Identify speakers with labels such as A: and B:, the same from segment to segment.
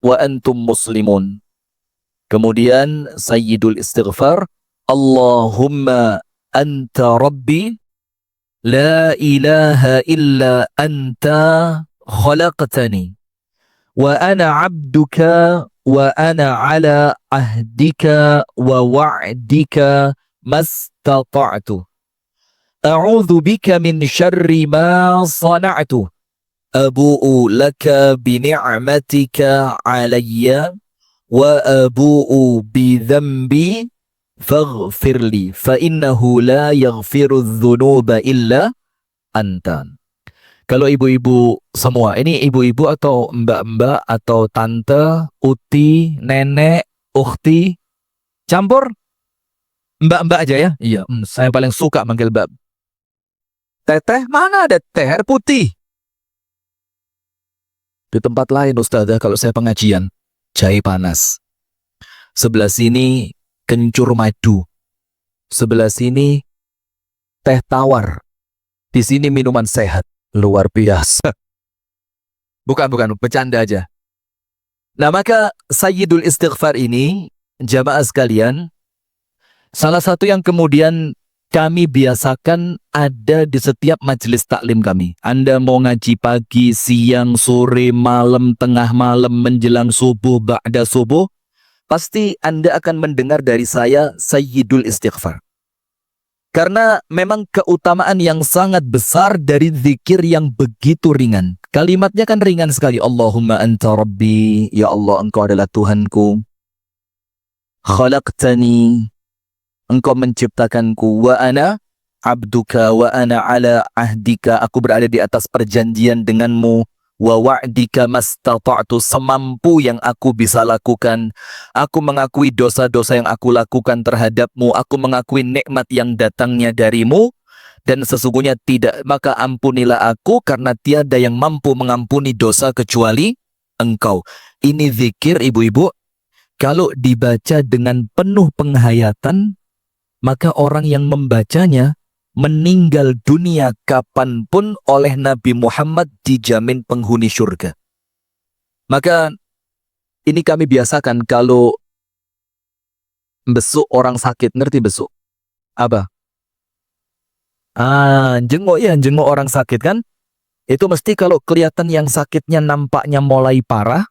A: wa antum muslimun. Kemudian sayyidul istighfar, Allahumma anta rabbi la ilaha illa anta khalaqtani wa ana abduka wa ana ala ahdika wa wa'dika mastata'tu. A'udzu bika min syarri ma sana'tu. Abu'u laka bi ni'matika 'alayya wa abu'u bi dzambi faghfirli fa innahu la yaghfiru dzunuba illa anta. Kalau ibu-ibu semua, ini ibu-ibu atau mbak-mbak atau tante, uti, nenek, ukhti, campur mbak-mbak aja ya. Iya, saya paling suka manggil mbak. Teteh, mana ada teh air putih? Di tempat lain Ustazah, kalau saya pengajian, jahe panas. Sebelah sini kencur madu. Sebelah sini teh tawar. Di sini minuman sehat. Luar biasa. Bukan, bercanda aja. Nah, maka Sayyidul Istighfar ini, jamaah sekalian, salah satu yang kemudian kami biasakan ada di setiap majelis taklim kami. Anda mau ngaji pagi, siang, sore, malam, tengah malam, menjelang subuh, ba'da subuh, pasti Anda akan mendengar dari saya Sayyidul Istighfar. Karena memang keutamaan yang sangat besar dari zikir yang begitu ringan. Kalimatnya kan ringan sekali. Allahumma anta rabbi, ya Allah engkau adalah Tuhanku. Khalaqtani, engkau menciptakanku. Wa ana abduka wa ana ala ahdika, aku berada di atas perjanjian denganmu. Wa wa'dika mastata'tu, semampu yang aku bisa lakukan. Aku mengakui dosa-dosa yang aku lakukan terhadapmu. Aku mengakui nikmat yang datangnya darimu. Dan sesungguhnya tidak, maka ampunilah aku karena tiada yang mampu mengampuni dosa kecuali engkau. Ini zikir ibu-ibu, kalau dibaca dengan penuh penghayatan, maka orang yang membacanya meninggal dunia kapanpun oleh Nabi Muhammad dijamin penghuni surga. Maka ini kami biasakan kalau besuk orang sakit. Ngerti besuk? Apa? Jenguk ya, jenguk orang sakit kan? Itu mesti kalau kelihatan yang sakitnya nampaknya mulai parah,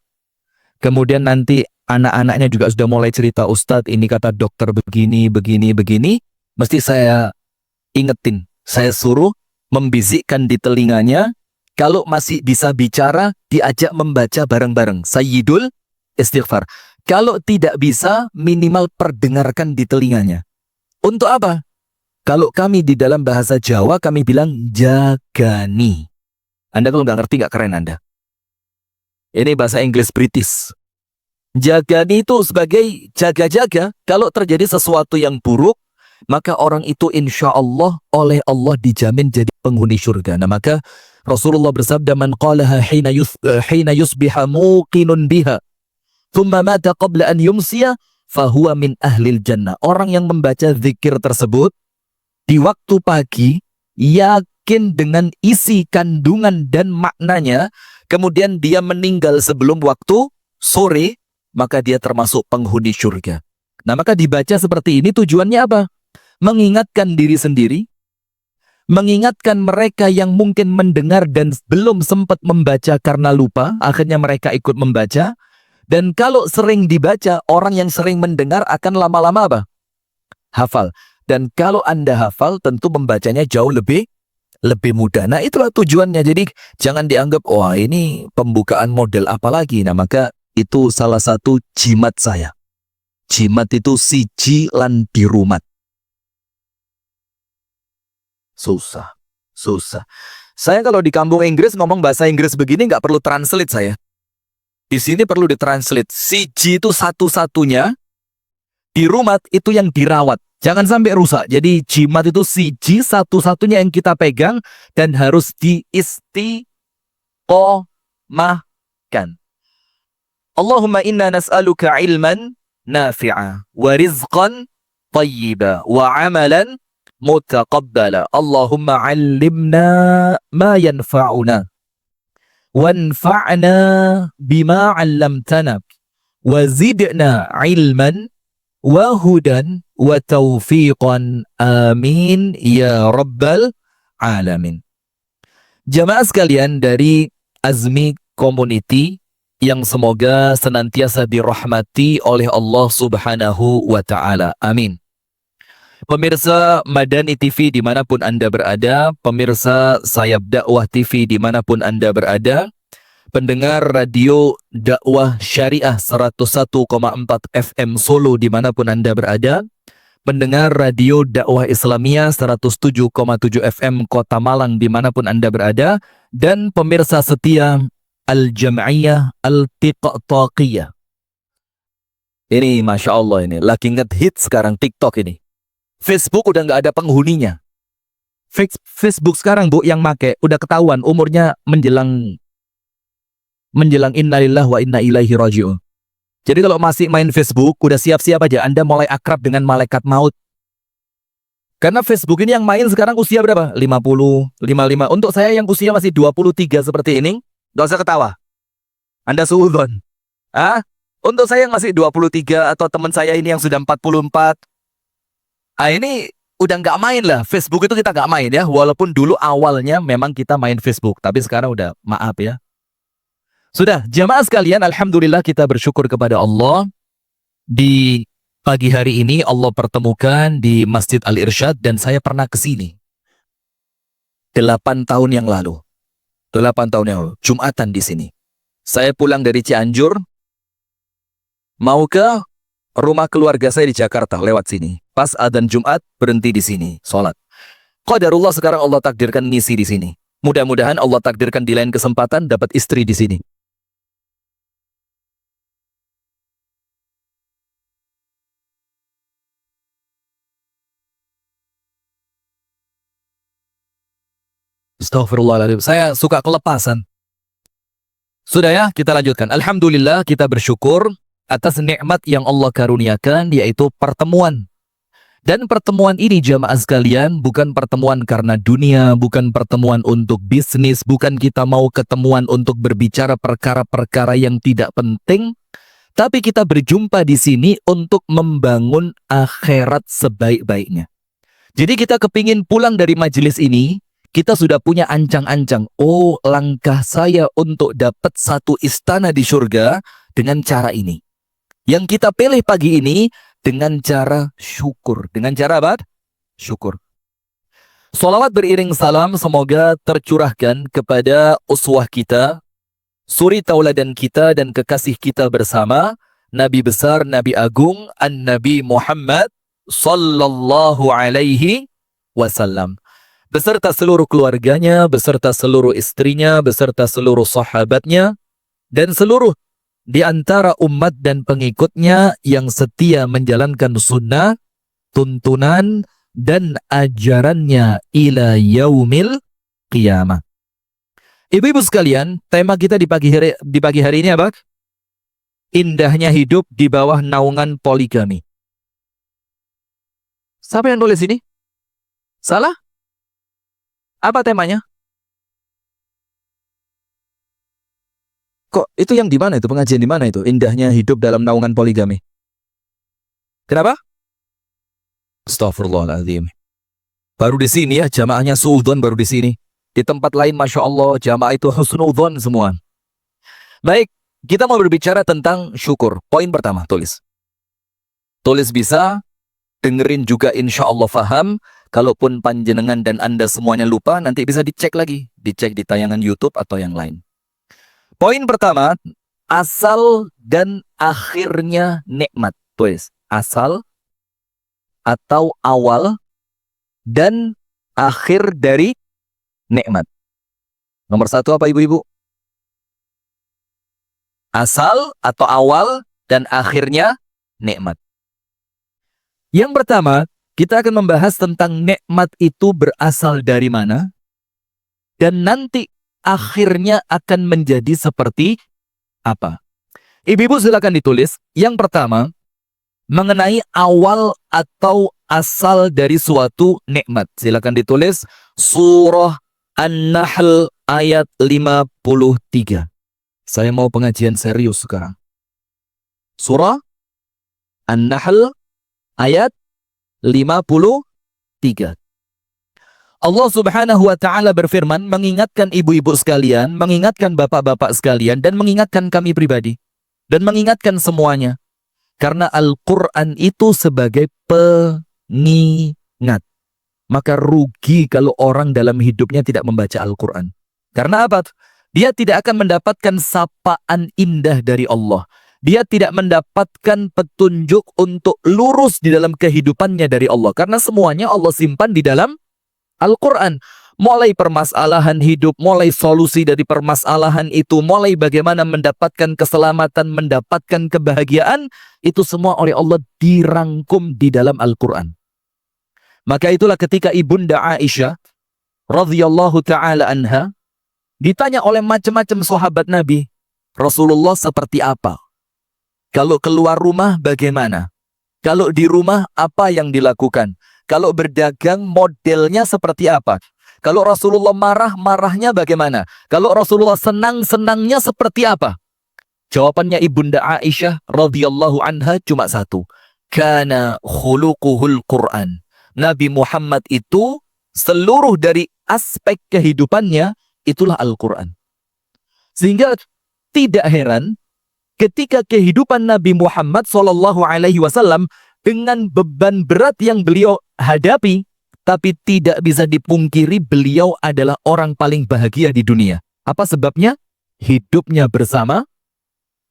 A: kemudian nanti anak-anaknya juga sudah mulai cerita, Ustadz ini kata dokter begini, mesti saya ingetin, saya suruh membisikkan di telinganya. Kalau masih bisa bicara, diajak membaca bareng-bareng Sayyidul Istighfar. Kalau tidak bisa, minimal perdengarkan di telinganya. Untuk apa? Kalau kami di dalam bahasa Jawa, kami bilang jagani. Anda kalau nggak ngerti, nggak keren Anda. Ini bahasa Inggris British. Jagani itu sebagai jaga-jaga. Kalau terjadi sesuatu yang buruk, maka orang itu insya Allah oleh Allah dijamin jadi penghuni surga. Nah, maka Rasulullah bersabda, man qalaha hina yusbiha muqinun biha thumma mata qabla an yumsiya fahuwa min ahlil jannah. Orang yang membaca zikir tersebut di waktu pagi, yakin dengan isi kandungan dan maknanya, kemudian dia meninggal sebelum waktu sore, maka dia termasuk penghuni surga. Nah, maka dibaca seperti ini tujuannya apa? Mengingatkan diri sendiri, mengingatkan mereka yang mungkin mendengar dan belum sempat membaca karena lupa, akhirnya mereka ikut membaca. Dan kalau sering dibaca, orang yang sering mendengar akan lama-lama apa? Hafal. Dan kalau Anda hafal, tentu membacanya jauh lebih mudah. Nah, itulah tujuannya. Jadi jangan dianggap, wah ini pembukaan model apa lagi. Nah, maka itu salah satu jimat saya. Jimat itu siji lan dirumat. Susah. Saya kalau di kampung Inggris ngomong bahasa Inggris begini nggak perlu translate saya. Di sini perlu ditranslate. Siji itu satu-satunya, dirumat itu yang dirawat. Jangan sampai rusak. Jadi jimat itu siji satu-satunya yang kita pegang dan harus diistiqomahkan. Allahumma inna nas'aluka ilman nafi'a wa rizqan tayyiba wa amalan mutaqabbala. Allahumma 'allimna ma yanfa'una wanfa'na bima 'allamtana wa zidna ilman wa hudan wa taufiqan amin ya rabbal alamin. Jamaah sekalian dari Azmi Community yang semoga senantiasa dirahmati oleh Allah Subhanahu wa Ta'ala. Amin. Pemirsa Madani TV dimanapun Anda berada, pemirsa Sayap Dakwah TV dimanapun Anda berada, pendengar radio dakwah syariah 101,4 FM Solo dimanapun Anda berada, pendengar radio dakwah Islamiyah 107,7 FM Kota Malang dimanapun Anda berada, dan pemirsa setia Al-Jam'iyah Al-Tiqtaqiyah. Ini Masya Allah, ini lagi nge-hit sekarang TikTok ini. Facebook udah nggak ada penghuninya. Facebook sekarang Bu yang make udah ketahuan umurnya menjelang innalillahi wa inna ilaihi raji'un. Jadi kalau masih main Facebook udah siap-siap aja Anda mulai akrab dengan malaikat maut. Karena Facebook ini yang main sekarang usia berapa? 50, 55. Untuk saya yang usia masih 23 seperti ini, nggak usah ketawa. Anda suudzon. Untuk saya yang masih 23 atau teman saya ini yang sudah 44, ini udah nggak main lah. Facebook itu kita nggak main ya. Walaupun dulu awalnya memang kita main Facebook. Tapi sekarang udah maaf ya. Sudah, jamaah sekalian, alhamdulillah kita bersyukur kepada Allah. Di pagi hari ini Allah pertemukan di Masjid Al-Irsyad dan saya pernah ke sini 8 tahun yang lalu. 8 tahun yang lalu, Jumatan di sini. Saya pulang dari Cianjur, mau ke rumah keluarga saya di Jakarta lewat sini. Pas adzan Jumat berhenti di sini, sholat. Qadarullah sekarang Allah takdirkan ngisi di sini. Mudah-mudahan Allah takdirkan di lain kesempatan dapat istri di sini. Astaghfirullahaladzim, saya suka kelepasan. Sudah ya, kita lanjutkan. Alhamdulillah kita bersyukur atas nikmat yang Allah karuniakan, yaitu pertemuan. Dan pertemuan ini jamaah sekalian bukan pertemuan karena dunia, bukan pertemuan untuk bisnis, bukan kita mau ketemuan untuk berbicara perkara-perkara yang tidak penting, tapi kita berjumpa di sini untuk membangun akhirat sebaik-baiknya. Jadi kita kepingin pulang dari majelis ini, kita sudah punya ancang-ancang. Oh, langkah saya untuk dapat satu istana di surga dengan cara ini. Yang kita pilih pagi ini dengan cara syukur. Dengan cara apa? Syukur. Salawat beriring salam semoga tercurahkan kepada uswah kita, suri tauladan kita dan kekasih kita bersama, Nabi besar, Nabi agung, An-Nabi Muhammad sallallahu alaihi wasallam. Beserta seluruh keluarganya, beserta seluruh istrinya, beserta seluruh sahabatnya, dan seluruh di antara umat dan pengikutnya yang setia menjalankan sunnah, tuntunan, dan ajarannya ila yaumil qiyamah. Ibu-ibu sekalian, tema kita di pagi hari ini apa? Indahnya hidup di bawah naungan poligami. Siapa yang nulis ini? Salah? Apa temanya? Kok itu yang di mana itu? Pengajian di mana itu? Indahnya hidup dalam naungan poligami. Kenapa? Astaghfirullahaladzim. Baru di sini ya, jamaahnya suudzon baru di sini. Di tempat lain Masya Allah, jamaah itu husnudzon semua. Baik, kita mau berbicara tentang syukur. Poin pertama, tulis. Tulis bisa, dengerin juga insya Allah faham. Kalaupun panjenengan dan Anda semuanya lupa, nanti bisa dicek lagi. Dicek di tayangan YouTube atau yang lain. Poin pertama, asal dan akhirnya nikmat. Tulis, asal atau awal dan akhir dari nikmat. Nomor satu apa ibu-ibu? Asal atau awal dan akhirnya nikmat. Yang pertama, kita akan membahas tentang nikmat itu berasal dari mana dan nanti akhirnya akan menjadi seperti apa. Ibu-ibu silakan ditulis. Yang pertama, mengenai awal atau asal dari suatu nikmat. Silakan ditulis surah An-Nahl ayat 53. Saya mau pengajian serius sekarang. Surah An-Nahl ayat 53. Allah Subhanahu wa taala berfirman, mengingatkan ibu-ibu sekalian, mengingatkan bapak-bapak sekalian, dan mengingatkan kami pribadi, dan mengingatkan semuanya. Karena Al-Quran itu sebagai pengingat. Maka rugi kalau orang dalam hidupnya tidak membaca Al-Quran. Karena apa? Dia tidak akan mendapatkan sapaan indah dari Allah. Dia tidak mendapatkan petunjuk untuk lurus di dalam kehidupannya dari Allah. Karena semuanya Allah simpan di dalam Al-Quran. Mulai permasalahan hidup, mulai solusi dari permasalahan itu, mulai bagaimana mendapatkan keselamatan, mendapatkan kebahagiaan, itu semua oleh Allah dirangkum di dalam Al-Quran. Maka itulah ketika Ibunda Aisyah radhiyallahu ta'ala anha ditanya oleh macam-macam sahabat Nabi, Rasulullah seperti apa? Kalau keluar rumah bagaimana? Kalau di rumah apa yang dilakukan? Kalau berdagang modelnya seperti apa? Kalau Rasulullah marah, marahnya bagaimana? Kalau Rasulullah senang, senangnya seperti apa? Jawabannya Ibunda Aisyah radhiyallahu anha cuma satu. Kana khuluquhul Quran. Nabi Muhammad itu seluruh dari aspek kehidupannya itulah Al-Quran. Sehingga tidak heran ketika kehidupan Nabi Muhammad SAW dengan beban berat yang beliau hadapi, tapi tidak bisa dipungkiri beliau adalah orang paling bahagia di dunia. Apa sebabnya? Hidupnya bersama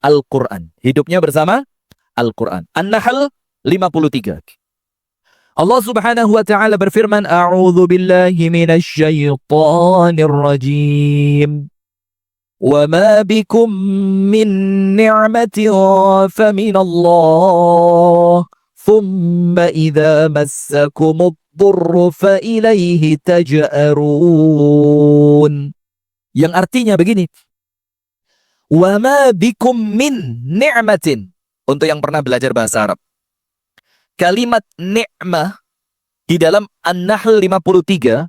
A: Al-Quran. Hidupnya bersama Al-Quran. An-Nahl 53. Allah Subhanahu wa taala berfirman, A'udzu billahi minasy syaithanir rajim. Wa ma bikum min ni'matin fa min Allah. Thumma idza massakumud dhurru fa ilaihi taj'arun. Yang artinya begini. Wa ma bikum min ni'matin. Untuk yang pernah belajar bahasa Arab. Kalimat ni'mah di dalam An-Nahl 53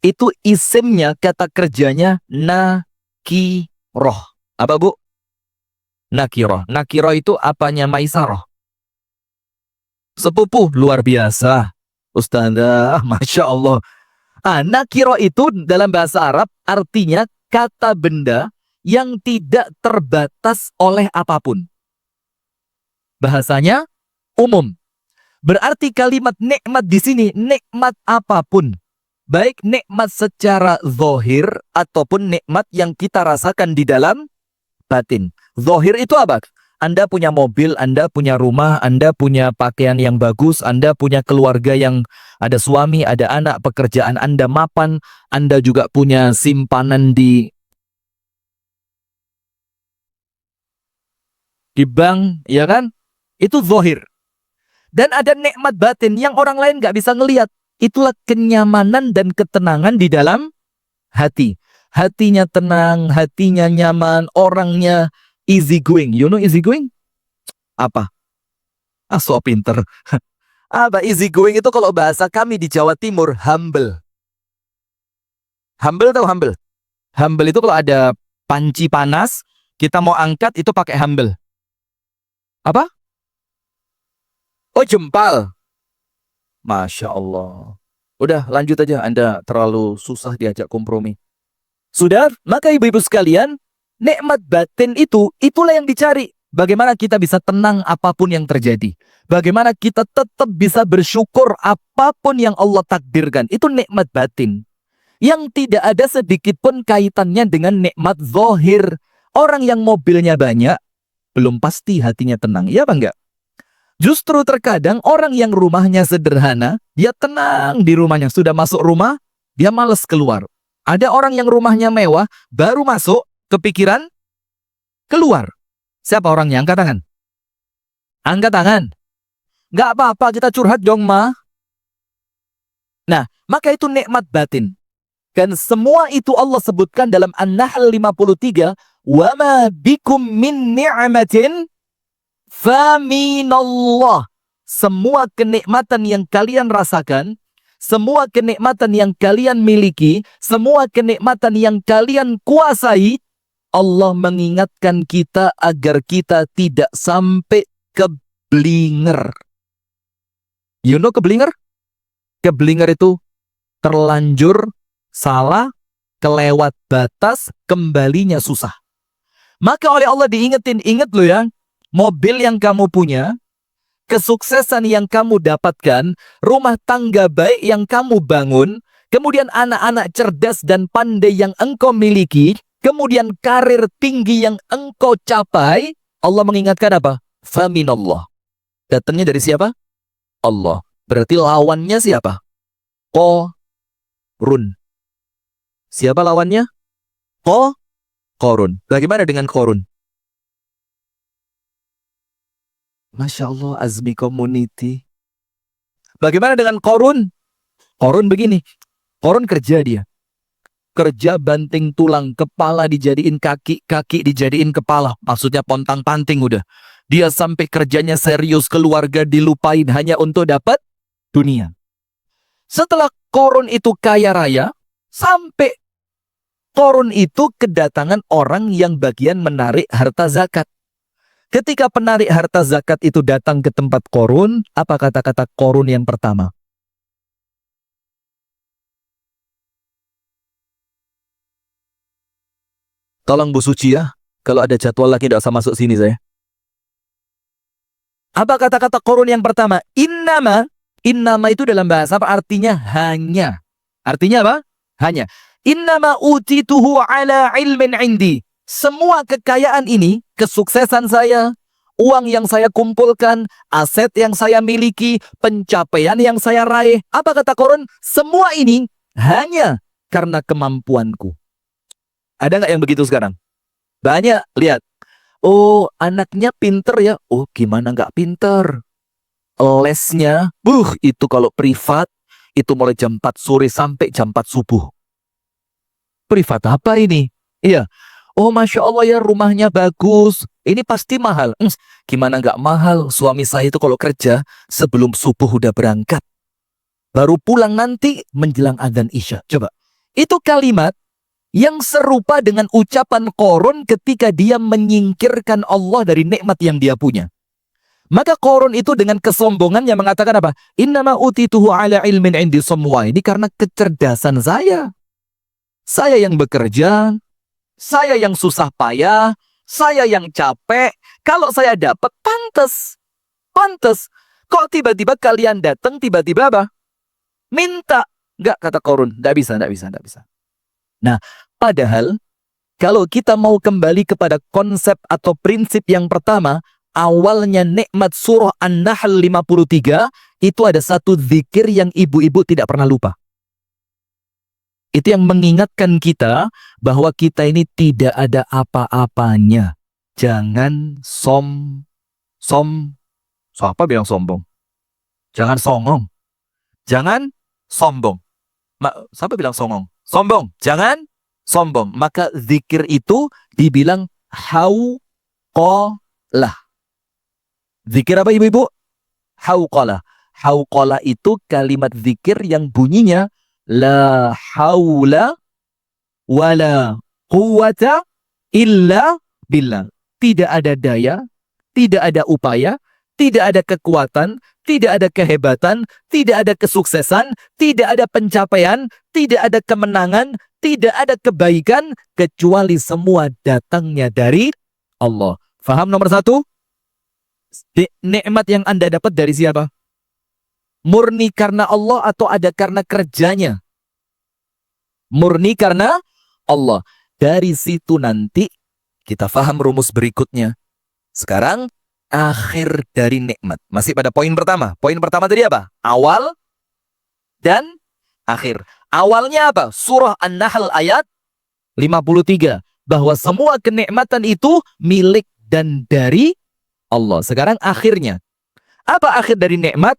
A: itu isimnya, kata kerjanya nakiroh. Apa bu? Nakiroh. Nakiroh itu apanya Maisarah? Sepupu luar biasa. Ustazah, Masya Allah. Nakiroh itu dalam bahasa Arab artinya kata benda yang tidak terbatas oleh apapun. Bahasanya umum. Berarti kalimat nikmat di sini, nikmat apapun. Baik nikmat secara zahir ataupun nikmat yang kita rasakan di dalam batin. Zahir itu apa? Anda punya mobil, Anda punya rumah, Anda punya pakaian yang bagus, Anda punya keluarga yang ada suami, ada anak, pekerjaan Anda mapan, Anda juga punya simpanan di bank, ya kan? Itu zahir. Dan ada nikmat batin yang orang lain nggak bisa ngelihat. Itulah kenyamanan dan ketenangan di dalam hati. Hatinya tenang, hatinya nyaman, orangnya easy going. You know easy going? Apa? So pinter. Apa easy going itu kalau bahasa kami di Jawa Timur, humble. Humble tahu humble? Humble itu kalau ada panci panas, kita mau angkat itu pakai humble. Apa? Oh, jempal. Masya Allah. Udah, lanjut aja. Anda terlalu susah diajak kompromi. Sudah, maka ibu-ibu sekalian, nikmat batin itu, itulah yang dicari. Bagaimana kita bisa tenang apapun yang terjadi. Bagaimana kita tetap bisa bersyukur apapun yang Allah takdirkan. Itu nikmat batin. Yang tidak ada sedikit pun kaitannya dengan nikmat zahir. Orang yang mobilnya banyak, belum pasti hatinya tenang. Iya apa enggak? Justru terkadang orang yang rumahnya sederhana, dia tenang di rumahnya. Sudah masuk rumah, dia malas keluar. Ada orang yang rumahnya mewah, baru masuk, kepikiran, keluar. Siapa orangnya? Angkat tangan. Angkat tangan. Nggak apa-apa, kita curhat dong, Ma. Nah, maka itu nikmat batin. Dan semua itu Allah sebutkan dalam An-Nahl 53, wa ma bikum min ni'matin faminallah. Semua kenikmatan yang kalian rasakan, semua kenikmatan yang kalian miliki, semua kenikmatan yang kalian kuasai, Allah mengingatkan kita agar kita tidak sampai keblinger. You know keblinger? Keblinger itu terlanjur salah, kelewat batas, kembalinya susah. Maka oleh Allah diingetin, ingat lo ya, mobil yang kamu punya, kesuksesan yang kamu dapatkan, rumah tangga baik yang kamu bangun, kemudian anak-anak cerdas dan pandai yang engkau miliki, kemudian karir tinggi yang engkau capai, Allah mengingatkan apa? Faminallah. Datangnya dari siapa? Allah. Berarti lawannya siapa? Qorun. Siapa lawannya? Qorun. Bagaimana dengan Qorun? Masya Allah, Azmi Community. Bagaimana dengan Qorun? Qorun begini. Qorun kerja dia. Kerja banting tulang, kepala dijadiin kaki, kaki dijadiin kepala. Maksudnya pontang-panting udah. Dia sampai kerjanya serius, keluarga dilupain hanya untuk dapat dunia. Setelah Qorun itu kaya raya, sampai Qorun itu kedatangan orang yang bagian menarik harta zakat. Ketika penarik harta zakat itu datang ke tempat Qorun, apa kata-kata Qorun yang pertama? Tolong Bu Suci ya, kalau ada jadwal lagi tidak usah masuk sini saya. Apa kata-kata Qorun yang pertama? Innama. Innama itu dalam bahasa apa? Artinya hanya. Artinya apa? Hanya. Innama utituhu ala ilmin indi. Semua kekayaan ini, kesuksesan saya, uang yang saya kumpulkan, aset yang saya miliki, pencapaian yang saya raih. Apa kata Qorun? Semua ini hanya karena kemampuanku. Ada nggak yang begitu sekarang? Banyak, lihat. Oh, anaknya pinter ya. Oh, gimana nggak pinter? Lesnya, itu kalau privat, itu mulai jam 4 sore sampai jam 4 subuh. Privat apa ini? Iya. Oh, Masya Allah ya, rumahnya bagus. Ini pasti mahal. Gimana nggak mahal? Suami saya itu kalau kerja, sebelum subuh udah berangkat. Baru pulang nanti menjelang adzan Isya. Coba. Itu kalimat yang serupa dengan ucapan Qorun ketika dia menyingkirkan Allah dari nikmat yang dia punya. Maka Qorun itu dengan kesombongannya mengatakan apa? Innama utituhu ala ilmin indi, semua ini karena kecerdasan saya. Saya yang bekerja, saya yang susah payah, saya yang capek. Kalau saya dapat, pantas. Pantas. Kok tiba-tiba kalian datang, tiba-tiba apa? Minta. Enggak, kata Qorun. Enggak bisa, enggak bisa, enggak bisa. Nah, padahal kalau kita mau kembali kepada konsep atau prinsip yang pertama, awalnya nikmat surah An-Nahl 53, itu ada satu zikir yang ibu-ibu tidak pernah lupa. Itu yang mengingatkan kita bahwa kita ini tidak ada apa-apanya. Jangan siapa bilang sombong? Jangan songong. Jangan sombong. Siapa bilang songong? Sombong. Jangan sombong. Maka zikir itu dibilang hauqalah. Zikir apa ibu-ibu? Hauqalah. Hauqalah itu kalimat zikir yang bunyinya la haula wala quwata illa billah. Tidak ada daya, tidak ada upaya, tidak ada kekuatan, tidak ada kehebatan, tidak ada kesuksesan, tidak ada pencapaian, tidak ada kemenangan, tidak ada kebaikan, kecuali semua datangnya dari Allah. Faham nomor satu? Nikmat yang Anda dapat dari siapa? Murni karena Allah atau ada karena kerjanya? Murni karena Allah. Dari situ nanti kita faham rumus berikutnya. Sekarang akhir dari nikmat. Masih pada poin pertama. Poin pertama tadi apa? Awal dan akhir. Awalnya apa? Surah An-Nahl ayat 53. Bahwa semua kenikmatan itu milik dan dari Allah. Sekarang akhirnya. Apa akhir dari nikmat?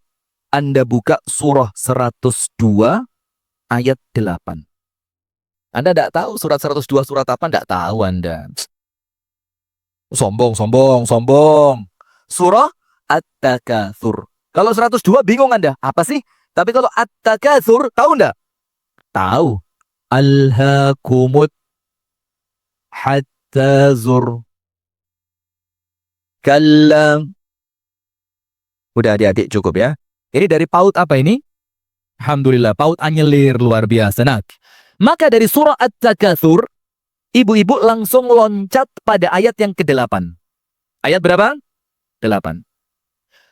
A: Anda buka surah 102 ayat 8. Anda tidak tahu surat 102 surat apa? Tidak tahu Anda. Sombong. Surah At-Takatsur. Kalau 102 bingung Anda. Apa sih? Tapi kalau At-Takatsur, tahu enggak? Tahu. Alhaakumut hatta zur. Kalla Udah adik-adik cukup ya. Ini dari PAUD apa ini? Alhamdulillah, PAUD Anyelir luar biasa. Nah, maka dari surah At-Takatsur, ibu-ibu langsung loncat pada ayat yang ke-8. Ayat berapa? 8.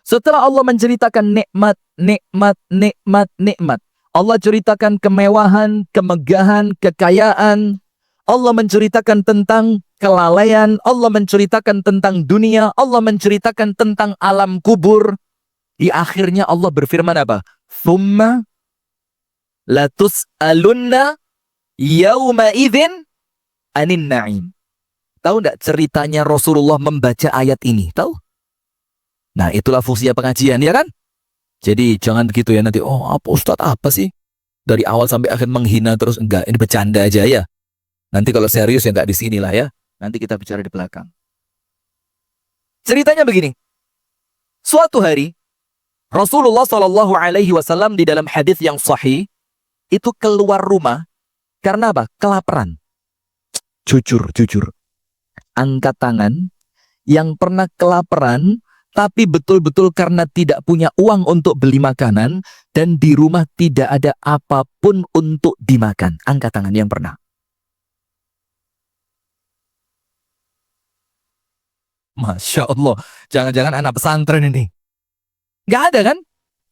A: Setelah Allah menceritakan nikmat, nikmat, nikmat, nikmat. Allah ceritakan kemewahan, kemegahan, kekayaan. Allah menceritakan tentang kelalaian. Allah menceritakan tentang dunia. Allah menceritakan tentang alam kubur. Di akhirnya Allah berfirman apa? Thumma latus'alunna yawma idzin anin na'im. Tahu enggak ceritanya Rasulullah membaca ayat ini? Tahu? Nah, itulah fungsinya pengajian, ya kan? Jadi jangan begitu ya nanti, oh apa Ustadz apa sih? Dari awal sampai akhir menghina terus, enggak, ini bercanda aja ya. Nanti kalau serius ya enggak di sini lah ya. Nanti kita bicara di belakang. Ceritanya begini. Suatu hari Rasulullah Shallallahu Alaihi Wasallam di dalam hadis yang sahih itu keluar rumah karena apa? Kelaparan. Jujur. Angkat tangan yang pernah kelaparan tapi betul-betul karena tidak punya uang untuk beli makanan dan di rumah tidak ada apapun untuk dimakan. Angkat tangan yang pernah. Masya Allah, jangan-jangan anak pesantren ini. Gak ada kan?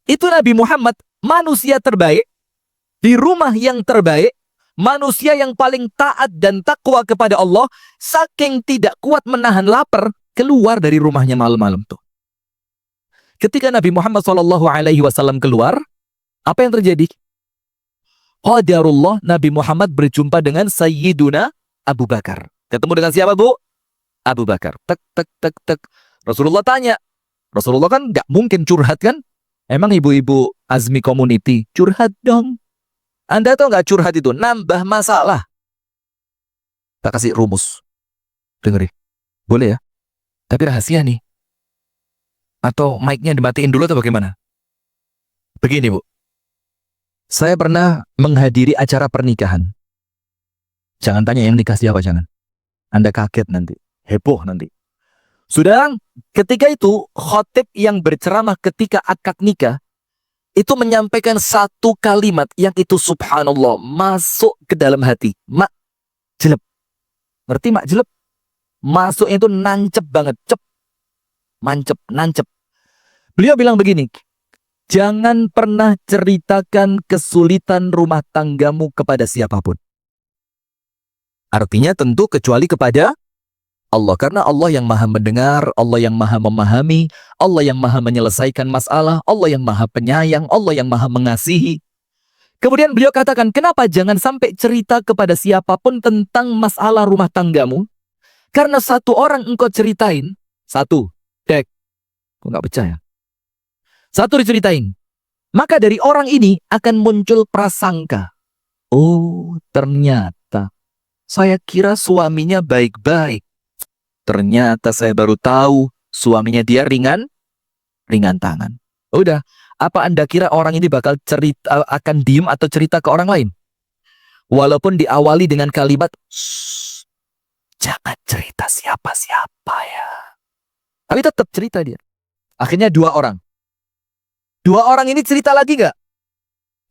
A: Itu Nabi Muhammad, manusia terbaik, di rumah yang terbaik, manusia yang paling taat dan takwa kepada Allah, saking tidak kuat menahan lapar, keluar dari rumahnya malam-malam tuh. Ketika Nabi Muhammad SAW keluar, apa yang terjadi? Qadarullah, Nabi Muhammad berjumpa dengan Sayyiduna Abu Bakar. Ketemu dengan siapa, Bu? Abu Bakar. Tek. Rasulullah tanya. Rasulullah kan nggak mungkin curhat kan? Emang ibu-ibu Azmi Community curhat dong. Anda tahu nggak curhat itu nambah masalah. Tak kasih rumus. Dengerin. Boleh ya? Tapi rahasia nih. Atau mic-nya dimatiin dulu atau bagaimana? Begini, Bu. Saya pernah menghadiri acara pernikahan. Jangan tanya yang nikah siapa, jangan. Anda kaget nanti. Heboh nanti. Sudah, ketika itu khotib yang berceramah ketika akad nikah itu menyampaikan satu kalimat yang itu subhanallah masuk ke dalam hati. Mak jelep. Ngerti mak jelep? Masuknya itu nancep banget, nancep. Beliau bilang begini, jangan pernah ceritakan kesulitan rumah tanggamu kepada siapapun. Artinya tentu kecuali kepada Allah, karena Allah yang maha mendengar, Allah yang maha memahami, Allah yang maha menyelesaikan masalah, Allah yang maha penyayang, Allah yang maha mengasihi. Kemudian beliau katakan, kenapa jangan sampai cerita kepada siapapun tentang masalah rumah tanggamu? Karena satu orang engkau ceritain, satu, dek, kok nggak percaya? Satu diceritain, maka dari orang ini akan muncul prasangka. Oh, ternyata saya kira suaminya baik-baik. Ternyata saya baru tahu suaminya dia ringan tangan. Udah, apa Anda kira orang ini bakal cerita, akan diem atau cerita ke orang lain? Walaupun diawali dengan kalimat, jangan cerita siapa-siapa ya. Tapi tetap cerita dia. Akhirnya dua orang ini cerita lagi gak?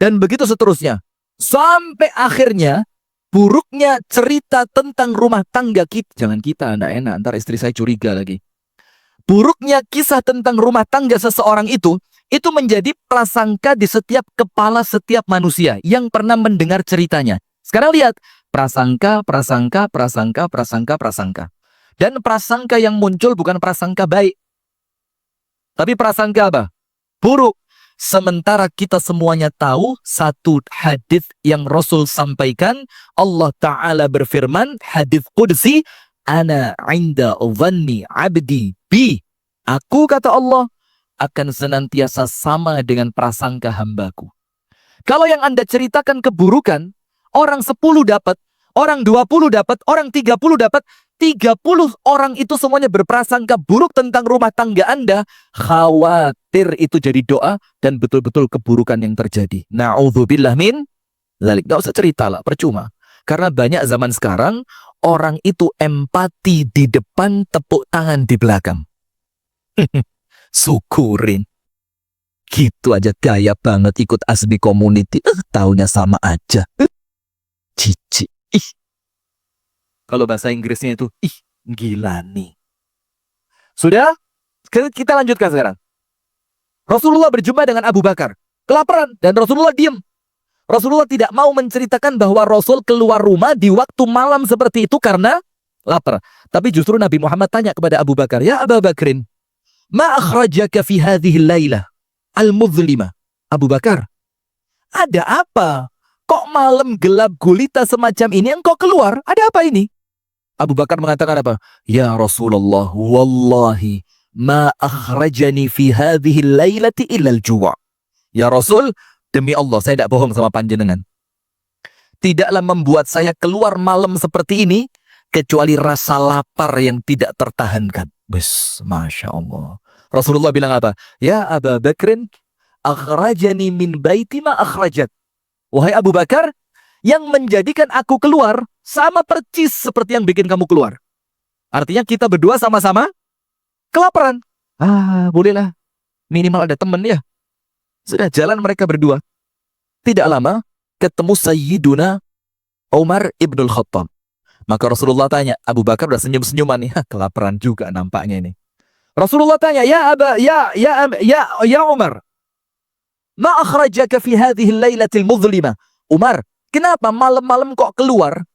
A: Dan begitu seterusnya. Sampai akhirnya buruknya cerita tentang rumah tangga kita. Jangan kita, enggak enak. Ntar istri saya curiga lagi. Buruknya kisah tentang rumah tangga seseorang itu menjadi prasangka di setiap kepala setiap manusia yang pernah mendengar ceritanya. Sekarang lihat. Prasangka. Dan prasangka yang muncul bukan prasangka baik. Tapi prasangka apa? Buruk. Sementara kita semuanya tahu satu hadis yang Rasul sampaikan, Allah Ta'ala berfirman, hadis Qudsi, Ana inda dhanni abdi bi. Aku, kata Allah, akan senantiasa sama dengan prasangka hambaku. Kalau yang Anda ceritakan keburukan, orang 10 dapat, orang 20 dapat, orang 30 dapat, 30 orang itu semuanya berprasangka buruk tentang rumah tangga Anda, khawatir itu jadi doa dan betul-betul keburukan yang terjadi. Na'udzubillah min dzalik. Gak usah cerita lah, percuma. Karena banyak zaman sekarang, orang itu empati di depan, tepuk tangan di belakang. Syukurin. Gitu aja gaya banget ikut ASBI community. Taunya sama aja. Cici. Ih. Kalau bahasa Inggrisnya itu, gila nih. Sudah? Kita lanjutkan sekarang. Rasulullah berjumpa dengan Abu Bakar. Kelaparan. Dan Rasulullah diam. Rasulullah tidak mau menceritakan bahwa Rasul keluar rumah di waktu malam seperti itu karena lapar. Tapi justru Nabi Muhammad tanya kepada Abu Bakar, "Ya Abu Bakrin, ma akhrajaka fi hadhihi al-lailah al-mudhlimah?" Abu Bakar, ada apa? Kok malam gelap gulita semacam ini engkau keluar? Ada apa ini? Abu Bakar mengatakan apa? "Ya Rasulullah, wallahi ma akhrajani fi hadhihi al-lailati illa al-ju'." Ya Rasul, demi Allah saya tidak bohong sama panjenengan. Tidaklah membuat saya keluar malam seperti ini kecuali rasa lapar yang tidak tertahankan. Masya Allah. Rasulullah bilang apa? "Ya Abu Bakrin, akhrajani min baiti ma akhrajat." Wahai Abu Bakar, yang menjadikan aku keluar sama percis seperti yang bikin kamu keluar. Artinya kita berdua sama-sama kelaparan. Bolehlah. Minimal ada teman ya. Sudah jalan mereka berdua. Tidak lama, ketemu Sayyiduna Umar ibnul Khattab. Maka Rasulullah tanya, Abu Bakar udah senyum-senyuman nih. Kelaparan juga nampaknya ini. Rasulullah tanya, ya Umar, ma akhrajaka fi hadhihi al-lailatil mudhlimah? Umar, kenapa malam-malam kok keluar?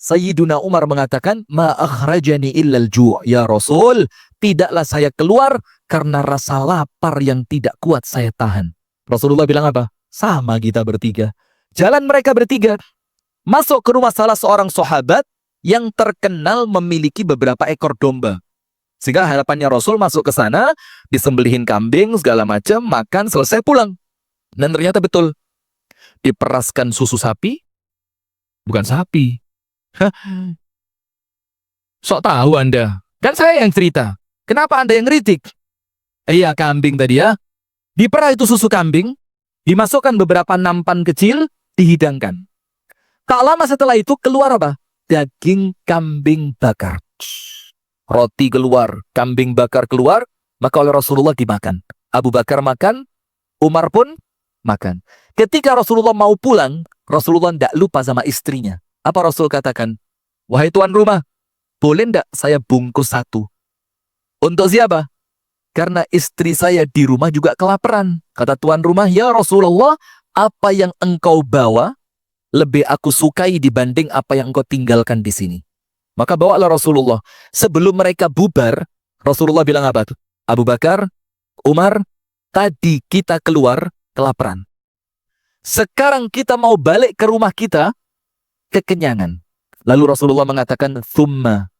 A: Sayyiduna Umar mengatakan, ma akhrajani illal ju'. Ya Rasul, tidaklah saya keluar karena rasa lapar yang tidak kuat saya tahan. Rasulullah bilang apa? Sama kita bertiga. Jalan mereka bertiga. Masuk ke rumah salah seorang sahabat yang terkenal memiliki beberapa ekor domba. Sehingga harapannya Rasul masuk ke sana, disembelihin kambing, segala macam, makan, selesai pulang. Dan ternyata betul. Diperaskan susu sapi, bukan sapi. Sok tahu Anda. Kan saya yang cerita. Kenapa Anda yang ngeritik? Iya, kambing tadi ya. Diperah itu susu kambing, dimasukkan beberapa nampan kecil, dihidangkan. Tak lama setelah itu keluar apa? Daging kambing bakar. Roti keluar, kambing bakar keluar, maka oleh Rasulullah dimakan. Abu Bakar makan, Umar pun makan. Ketika Rasulullah mau pulang, Rasulullah tidak lupa sama istrinya. Apa Rasul katakan? Wahai tuan rumah, boleh tidak saya bungkus satu? Untuk siapa? Karena istri saya di rumah juga kelaparan. Kata tuan rumah, ya Rasulullah, apa yang engkau bawa lebih aku sukai dibanding apa yang engkau tinggalkan di sini. Maka bawalah Rasulullah. Sebelum mereka bubar, Rasulullah bilang apa tuh? Abu Bakar, Umar, tadi kita keluar kelaparan. Sekarang kita mau balik ke rumah kita kekenyangan. Lalu Rasulullah mengatakan, "Thumma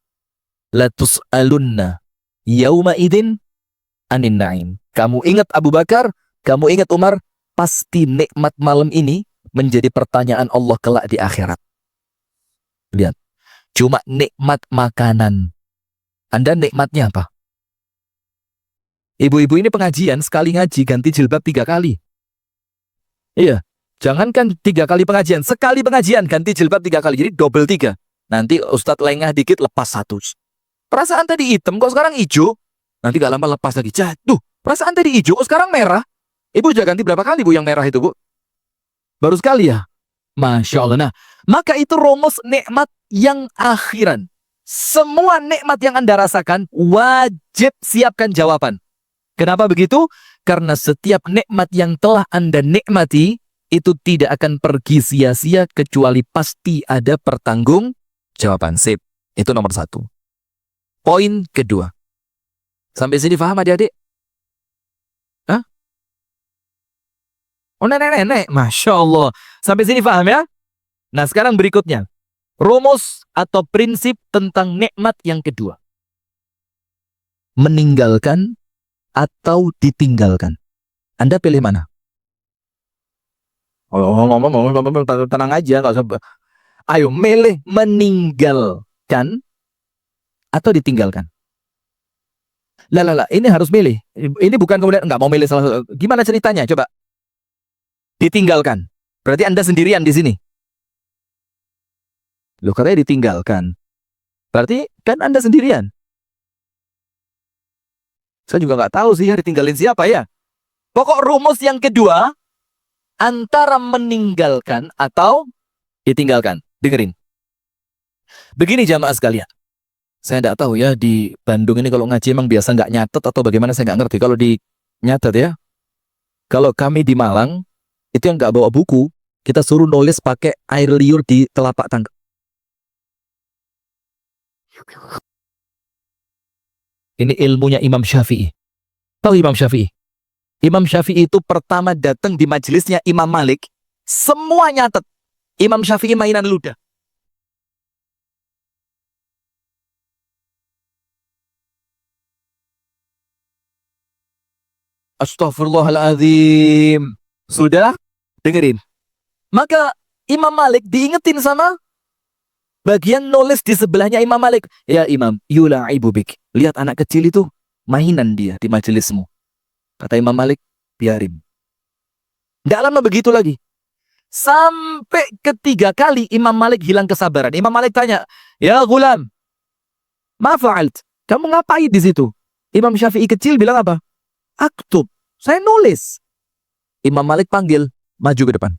A: latus'alunna yauma idin anin na'im." Kamu ingat Abu Bakar, kamu ingat Umar, pasti nikmat malam ini menjadi pertanyaan Allah kelak di akhirat. Lihat, cuma nikmat makanan. Anda nikmatnya apa? Ibu-ibu ini pengajian, sekali ngaji ganti jilbab 3 kali. Iya, jangankan 3 kali pengajian, sekali pengajian ganti jilbab 3 kali, jadi double 3. Nanti Ustadz lengah dikit lepas 1. Perasaan tadi hitam, kok sekarang hijau? Nanti gak lama lepas lagi. Jatuh, perasaan tadi hijau, kok sekarang merah? Ibu sudah ganti berapa kali Bu yang merah itu Bu? Baru sekali ya? Masya Allah. Nah, maka itu rumus nikmat yang akhiran. Semua nikmat yang Anda rasakan, wajib siapkan jawaban. Kenapa begitu? Karena setiap nikmat yang telah Anda nikmati, itu tidak akan pergi sia-sia kecuali pasti ada pertanggung jawaban. Sip. Itu nomor 1. Poin kedua. Sampai sini paham adik-adik? Hah? Oh nenek-nenek, Masya Allah. Sampai sini paham ya? Nah sekarang berikutnya. Rumus atau prinsip tentang nikmat yang kedua. Meninggalkan atau ditinggalkan. Anda pilih mana? Ngomong tenang aja. Gak usah. Ayo milih meninggalkan atau ditinggalkan. Lah, ini harus milih. Ini bukan kemudian nggak mau milih salah satu. Gimana ceritanya? Coba. Ditinggalkan. Berarti Anda sendirian di sini. Loh, katanya ditinggalkan. Berarti kan Anda sendirian. Saya juga nggak tahu sih ya ditinggalin siapa ya. Pokok rumus yang kedua, antara meninggalkan atau ditinggalkan. Dengerin. Begini jamaah sekalian. Saya tidak tahu ya, di Bandung ini kalau ngaji emang biasa nggak nyatet atau bagaimana, saya nggak ngerti. Kalau di nyatet ya, kalau kami di Malang, itu yang nggak bawa buku, kita suruh nulis pakai air liur di telapak tangan. Ini ilmunya Imam Syafi'i. Tahu Imam Syafi'i? Imam Syafi'i itu pertama datang di majelisnya Imam Malik, semua nyatet. Imam Syafi'i mainan ludah. Astaghfirullahaladzim. Sudah? Dengerin. Maka Imam Malik diingetin sama bagian nulis di sebelahnya Imam Malik. Ya Imam, yula'ibu bik. Lihat anak kecil itu, mainan dia di majelismu. Kata Imam Malik, biarin. Tidak lama begitu lagi. Sampai ketiga kali Imam Malik hilang kesabaran. Imam Malik tanya, ya gulam, ma fa'alt? Kamu ngapain di situ? Imam Syafi'i kecil bilang apa? Aktub, saya nulis. Imam Malik panggil, maju ke depan.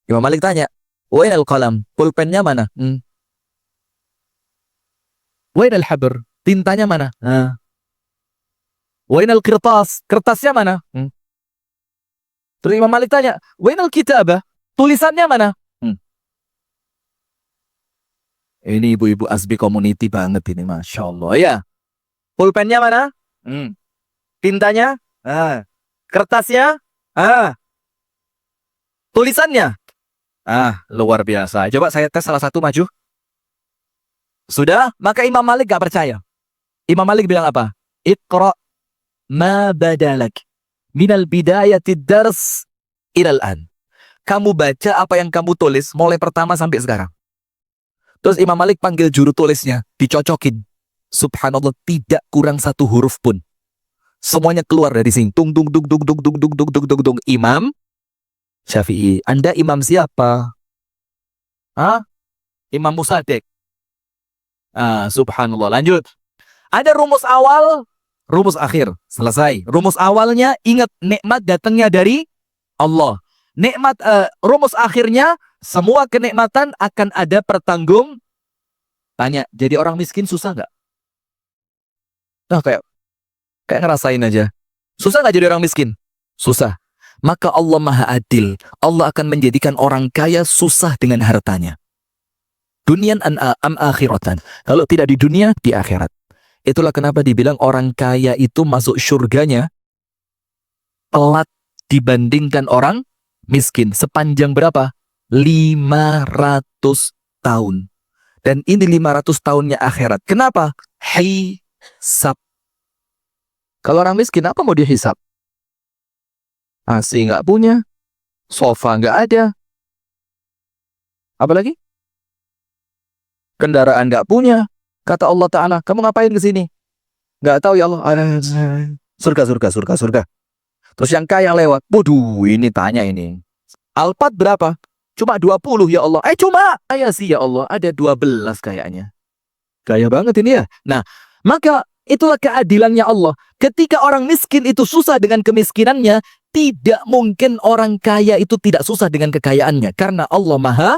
A: Imam Malik tanya, wainal qalam, pulpennya mana? Wainal habr, tintanya mana? Wainal kertas, kertasnya mana? Terus Imam Malik tanya, wainal kitabah, tulisannya mana? Ini ibu-ibu Asbi community banget ini, Masya Allah ya. Pulpennya mana? Tintanya? Kertasnya? Tulisannya? Luar biasa. Coba saya tes salah satu, maju. Sudah? Maka Imam Malik gak percaya. Imam Malik bilang apa? Iqra ma badalak minal bidayatid dars ilal an. Kamu baca apa yang kamu tulis mulai pertama sampai sekarang. Terus Imam Malik panggil juru tulisnya, dicocokin. Subhanallah, tidak kurang satu huruf pun. Semuanya keluar dari sini. Tung tung tung tung tung tung tung tung tung tung tung. Imam Syafi'i. Anda imam siapa? Imam Musaddiq. Subhanallah. Lanjut. Ada rumus awal, rumus akhir. Selesai. Rumus awalnya, ingat, nikmat datangnya dari Allah. Nikmat, rumus akhirnya, semua kenikmatan akan ada pertanggung. Tanya, jadi orang miskin susah nggak? Nah, kayak ngerasain aja. Susah nggak jadi orang miskin? Susah. Maka Allah Maha Adil. Allah akan menjadikan orang kaya susah dengan hartanya. Dunian am akhiratan. Kalau tidak di dunia, di akhirat. Itulah kenapa dibilang orang kaya itu masuk surganya telat dibandingkan orang miskin. Sepanjang berapa? 500 tahun. Dan ini 500 tahunnya akhirat. Kenapa? Hisab. Kalau orang miskin, apa mau dihisab? AC nggak punya, sofa nggak ada, apalagi kendaraan nggak punya. Kata Allah Ta'ala, kamu ngapain ke sini? Nggak tahu ya Allah. Surga, surga, surga, surga. Terus yang kaya lewat, waduh, ini tanya ini. Alphard berapa? Cuma 20 ya Allah. Cuma kaya sih ya Allah, ada 12 kayaknya. Kaya banget ini ya. Nah, maka itulah keadilannya Allah. Ketika orang miskin itu susah dengan kemiskinannya, tidak mungkin orang kaya itu tidak susah dengan kekayaannya. Karena Allah Maha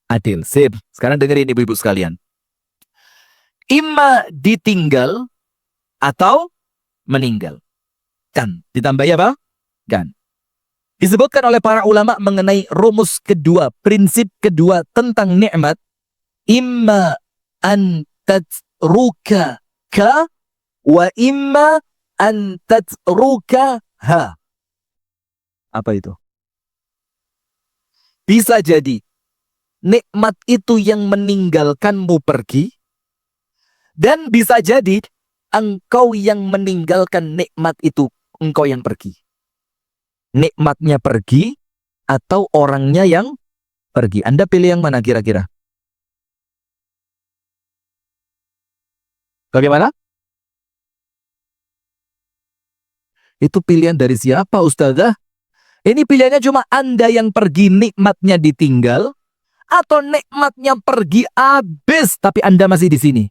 A: Adil. Sip. Sekarang dengerin ibu-ibu sekalian. Imma ditinggal atau meninggal. Kan. Ditambah apa? Kan. Disebutkan oleh para ulama mengenai rumus kedua, prinsip kedua tentang nikmat. Imma an tatruka ka wa imma an tatruka ha. Apa itu? Bisa jadi nikmat itu yang meninggalkanmu pergi, dan bisa jadi engkau yang meninggalkan nikmat itu, engkau yang pergi. Nikmatnya pergi atau orangnya yang pergi. Anda pilih yang mana kira-kira? Bagaimana? Itu pilihan dari siapa, Ustazah? Ini pilihannya cuma Anda yang pergi, nikmatnya ditinggal, atau nikmatnya pergi habis tapi Anda masih di sini.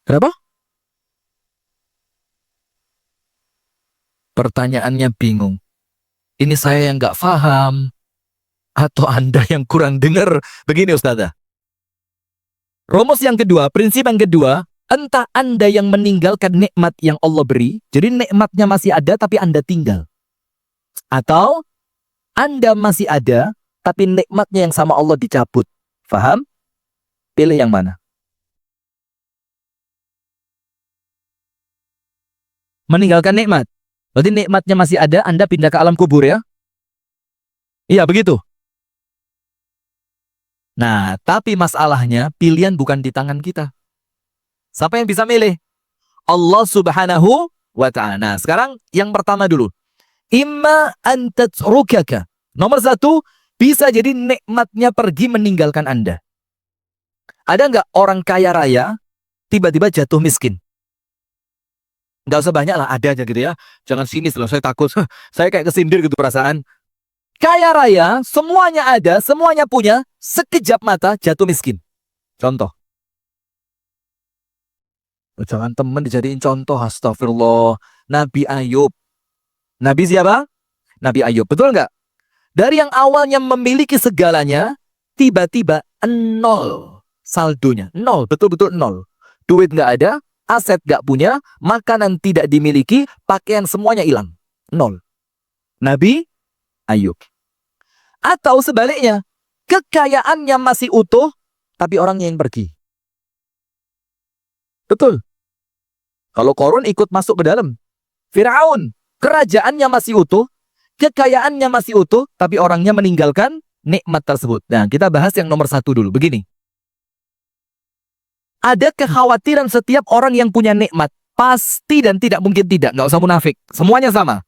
A: Kenapa? Pertanyaannya bingung. Ini saya yang nggak paham atau Anda yang kurang dengar? Begini Ustazah. Rumus yang kedua, prinsip yang kedua, entah Anda yang meninggalkan nikmat yang Allah beri, jadi nikmatnya masih ada tapi Anda tinggal. Atau Anda masih ada tapi nikmatnya yang sama Allah dicabut. Faham? Pilih yang mana? Meninggalkan nikmat. Berarti nikmatnya masih ada, Anda pindah ke alam kubur ya? Iya, begitu. Nah, tapi masalahnya pilihan bukan di tangan kita. Siapa yang bisa milih? Allah Subhanahu wa ta'ala. Nah, sekarang yang pertama dulu. Imma an tatrukaka. Nomor satu, bisa jadi nikmatnya pergi meninggalkan Anda. Ada nggak orang kaya raya tiba-tiba jatuh miskin? Nggak usah banyak lah, ada aja gitu ya. Jangan sinis loh, saya takut. Saya kayak kesindir gitu perasaan. Kaya raya, semuanya ada, semuanya punya, sekejap mata jatuh miskin. Contoh. Jangan teman dijadiin contoh, astagfirullah. Nabi Ayub. Nabi siapa? Nabi Ayub, betul nggak? Dari yang awalnya memiliki segalanya, tiba-tiba nol saldonya. Nol, betul-betul nol. Duit nggak ada, aset nggak punya, makanan tidak dimiliki, pakaian semuanya hilang. Nol. Nabi Ayub. Atau sebaliknya, kekayaannya masih utuh, tapi orangnya yang pergi. Betul. Kalau Korun ikut masuk ke dalam. Firaun, kerajaannya masih utuh, kekayaannya masih utuh, tapi orangnya meninggalkan nikmat tersebut. Nah, kita bahas yang nomor satu dulu. Begini. Ada kekhawatiran setiap orang yang punya nikmat. Pasti dan tidak mungkin tidak. Nggak usah munafik. Semuanya sama.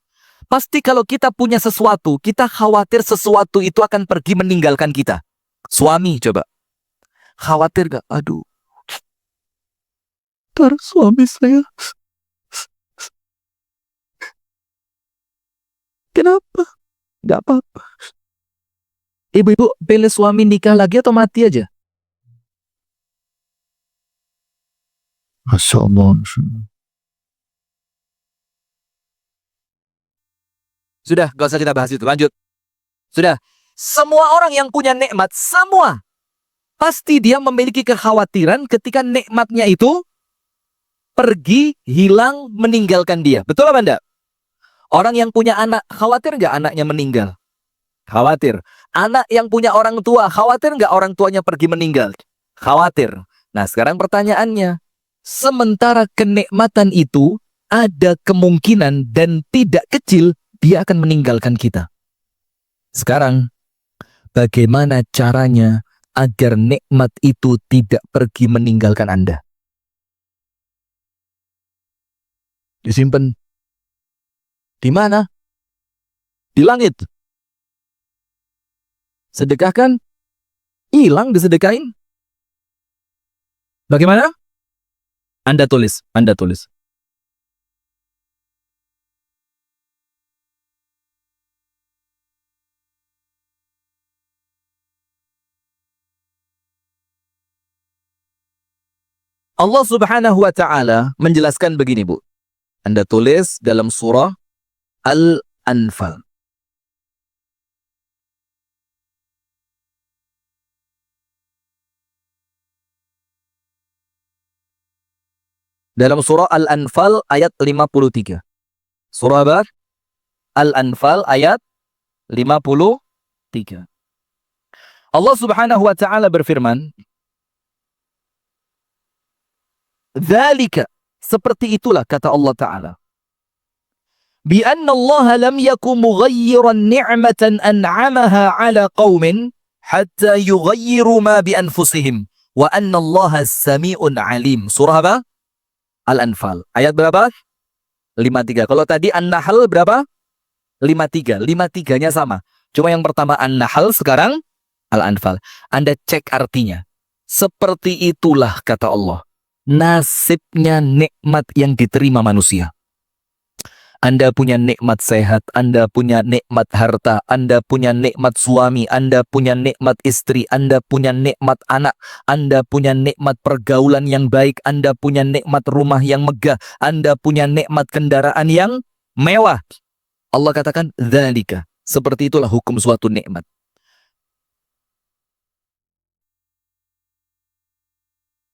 A: Pasti kalau kita punya sesuatu, kita khawatir sesuatu itu akan pergi meninggalkan kita. Suami coba. Khawatir gak? Aduh. Ntar suami saya. Kenapa? Gak apa-apa. Ibu-ibu, pilih suami nikah lagi atau mati aja? Masya Allah. Sudah, gak usah kita bahas itu. Lanjut. Sudah. Semua orang yang punya nikmat, semua. Pasti dia memiliki kekhawatiran ketika nikmatnya itu pergi, hilang, meninggalkan dia. Betul apa enggak? Orang yang punya anak, khawatir nggak anaknya meninggal? Khawatir. Anak yang punya orang tua, khawatir nggak orang tuanya pergi meninggal? Khawatir. Nah, sekarang pertanyaannya. Sementara kenikmatan itu ada kemungkinan dan tidak kecil dia akan meninggalkan kita. Sekarang, bagaimana caranya agar nikmat itu tidak pergi meninggalkan Anda? Disimpan. Di mana? Di langit. Sedekahkan. Hilang disedekahin. Bagaimana? Anda tulis. Anda tulis. Allah Subhanahu wa ta'ala menjelaskan begini, Bu. Anda tulis dalam surah Al-Anfal. Dalam surah Al-Anfal ayat 53. Surah apa? Al-Anfal ayat 53. Allah Subhanahu wa ta'ala berfirman, "Dzalika," seperti itulah kata Allah Ta'ala. "Bi'anna Allah lam yakum mughayyiran ni'matan an'amaha 'ala qaumin hatta yughayyiru ma bi anfusihim wa anna Allah as-sami'un 'alim." Surah apa? Al-Anfal. Ayat berapa? 53. Kalau tadi An-Nahl berapa? 53. 53-nya sama. Cuma yang pertama An-Nahl, sekarang Al-Anfal. Anda cek artinya. Seperti itulah kata Allah. Nasibnya nikmat yang diterima manusia. Anda punya nikmat sehat, Anda punya nikmat harta, Anda punya nikmat suami, Anda punya nikmat istri, Anda punya nikmat anak, Anda punya nikmat pergaulan yang baik, Anda punya nikmat rumah yang megah, Anda punya nikmat kendaraan yang mewah. Allah katakan, dzalika. Seperti itulah hukum suatu nikmat.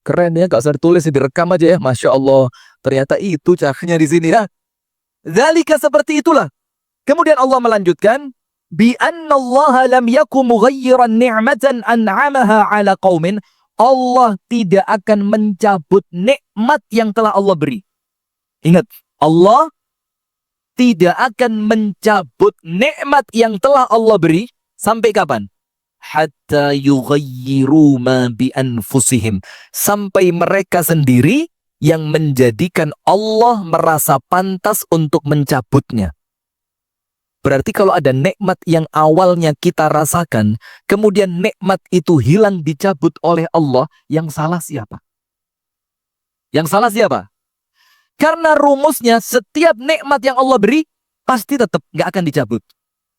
A: Keren ya, gak usah ditulis, direkam aja ya. Masya Allah, ternyata itu caranya di sini ya. Dzalika, seperti itulah. Kemudian Allah melanjutkan, bi annallaha lam yakum mughayyiran ni'matan an'amaha 'ala qaumin. Allah tidak akan mencabut nikmat yang telah Allah beri. Ingat, Allah tidak akan mencabut nikmat yang telah Allah beri sampai kapan? Hatta yughayyiru ma bi anfusihim, sampai mereka sendiri yang menjadikan Allah merasa pantas untuk mencabutnya. Berarti kalau ada nikmat yang awalnya kita rasakan, kemudian nikmat itu hilang dicabut oleh Allah, yang salah siapa? Yang salah siapa? Karena rumusnya setiap nikmat yang Allah beri, pasti tetap nggak akan dicabut.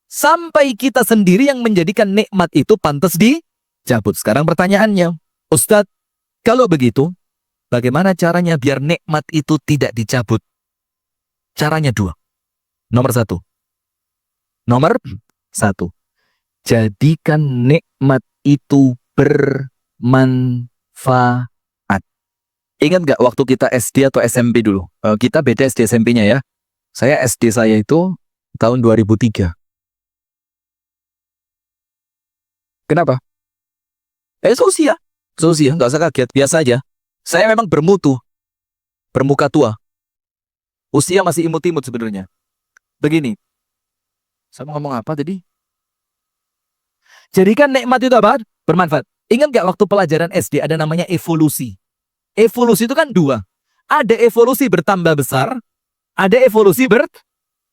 A: Sampai kita sendiri yang menjadikan nikmat itu pantas dicabut. Sekarang pertanyaannya, Ustadz, kalau begitu, bagaimana caranya biar nikmat itu tidak dicabut? Caranya dua. Nomor satu, jadikan nikmat itu bermanfaat. Ingat nggak waktu kita SD atau SMP dulu? Kita beda SD SMP-nya ya. SD saya itu tahun 2003. Kenapa? Seusia, nggak usah kaget, biasa aja. Saya memang bermuka tua. Usia masih imut-imut sebenarnya. Begini, saya mau ngomong apa tadi? Jadikan nikmat itu apa? Bermanfaat. Ingat nggak waktu pelajaran SD ada namanya evolusi? Evolusi itu kan dua. Ada evolusi bertambah besar, ada evolusi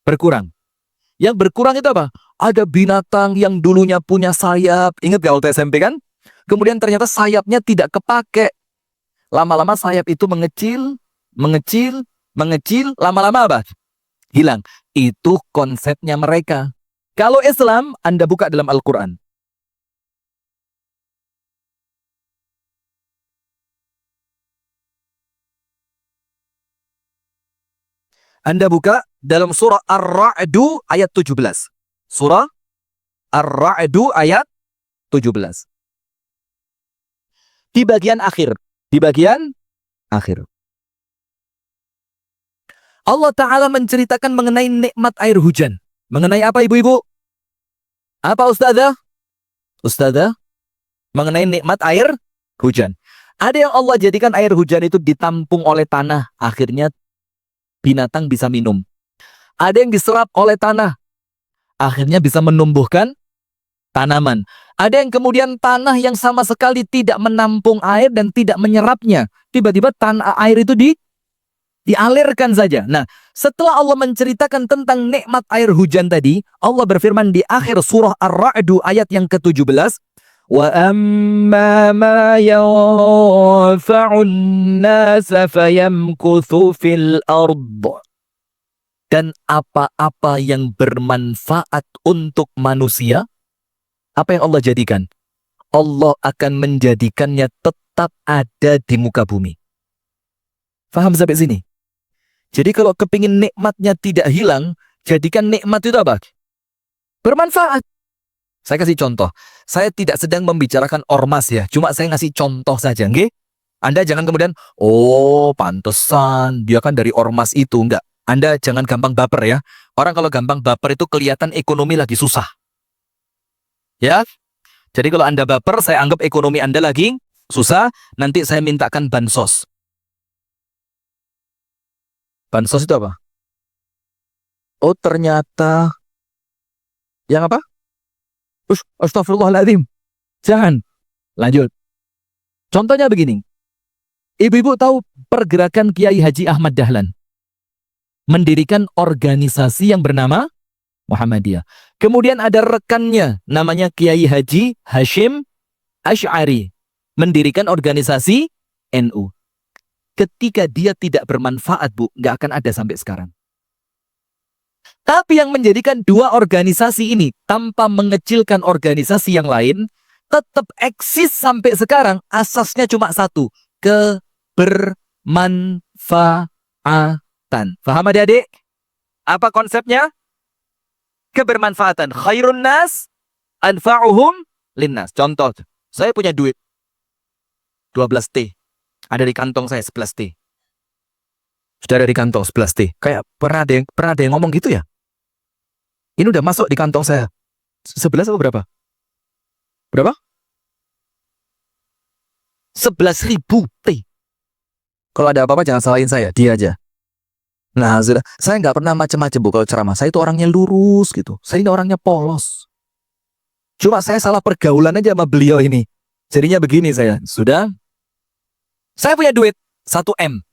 A: berkurang. Yang berkurang itu apa? Ada binatang yang dulunya punya sayap. Ingat gak waktu SMP kan? Kemudian ternyata sayapnya tidak kepake. Lama-lama sayap itu mengecil, lama-lama apa? Hilang. Itu konsepnya mereka. Kalau Islam, Anda buka dalam Al-Quran. Anda buka dalam surah Ar-Ra'du ayat 17. Surah Ar-Ra'du ayat 17. Di bagian akhir. Allah Ta'ala menceritakan mengenai nikmat air hujan. Mengenai apa ibu-ibu? Apa ustazah? Mengenai nikmat air hujan. Ada yang Allah jadikan air hujan itu ditampung oleh tanah. Akhirnya binatang bisa minum. Ada yang diserap oleh tanah. Akhirnya bisa menumbuhkan tanaman. Ada yang kemudian tanah yang sama sekali tidak menampung air dan tidak menyerapnya. Tiba-tiba tanah air itu dialirkan saja. Nah, setelah Allah menceritakan tentang nikmat air hujan tadi, Allah berfirman di akhir surah Ar-Ra'du ayat yang ke-17, wa amma ma yanfa'un nasa fayamkuthu fil ard. Dan apa-apa yang bermanfaat untuk manusia, apa yang Allah jadikan? Allah akan menjadikannya tetap ada di muka bumi. Faham sampai sini? Jadi kalau kepingin nikmatnya tidak hilang, jadikan nikmat itu apa? Bermanfaat. Saya kasih contoh. Saya tidak sedang membicarakan ormas ya, cuma saya ngasih contoh saja, nggih? Anda jangan kemudian, oh pantesan dia kan dari ormas itu, enggak. Anda jangan gampang baper ya. Orang kalau gampang baper itu kelihatan ekonomi lagi susah. Ya. Jadi kalau Anda baper, saya anggap ekonomi Anda lagi susah, nanti saya mintakan bansos. Bansos itu apa? Oh ternyata yang apa? Astagfirullahaladzim. Jangan. Lanjut. Contohnya begini. Ibu-ibu tahu pergerakan Kiai Haji Ahmad Dahlan. Mendirikan organisasi yang bernama Muhammadiyah. Kemudian ada rekannya namanya Kiai Haji Hashim Asy'ari. Mendirikan organisasi NU. Ketika dia tidak bermanfaat, Bu, nggak akan ada sampai sekarang. Tapi yang menjadikan dua organisasi ini tanpa mengecilkan organisasi yang lain tetap eksis sampai sekarang, asasnya cuma satu, kebermanfaatan. Paham adik-adik? Apa konsepnya? Kebermanfaatan. Khairun nas anfa'uhum linnas. Contoh, saya punya duit 12T. Ada di kantong saya 11T. Sudah ada di kantong 11T. Kayak pernah ada yang ngomong gitu ya? Ini udah masuk di kantong saya. 11 atau berapa? Berapa? 11.000 T. Kalau ada apa-apa jangan salahin saya, dia aja. Nah, sudah. Saya nggak pernah macam-macam bu kalau ceramah. Saya itu orangnya lurus gitu. Saya ini orangnya polos. Cuma saya salah pergaulan aja sama beliau ini. Jadinya begini saya. Sudah. Saya punya duit 1M.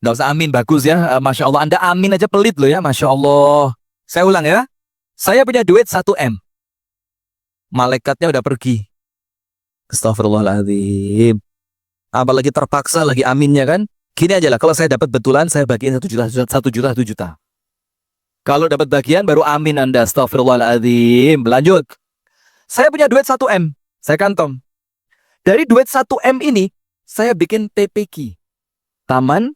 A: Nggak usah amin, bagus ya. Masya Allah, Anda amin aja pelit loh ya. Masya Allah. Saya ulang ya. Saya punya duit 1M. Malaikatnya udah pergi. Astagfirullahaladzim. Apalagi terpaksa lagi aminnya kan. Gini aja lah, kalau saya dapat betulan, saya bagiin 1 juta. Kalau dapat bagian, baru amin Anda. Astagfirullahaladzim. Lanjut. Saya punya duit 1M. Saya kantong. Dari duit 1M ini, saya bikin TPQ. Taman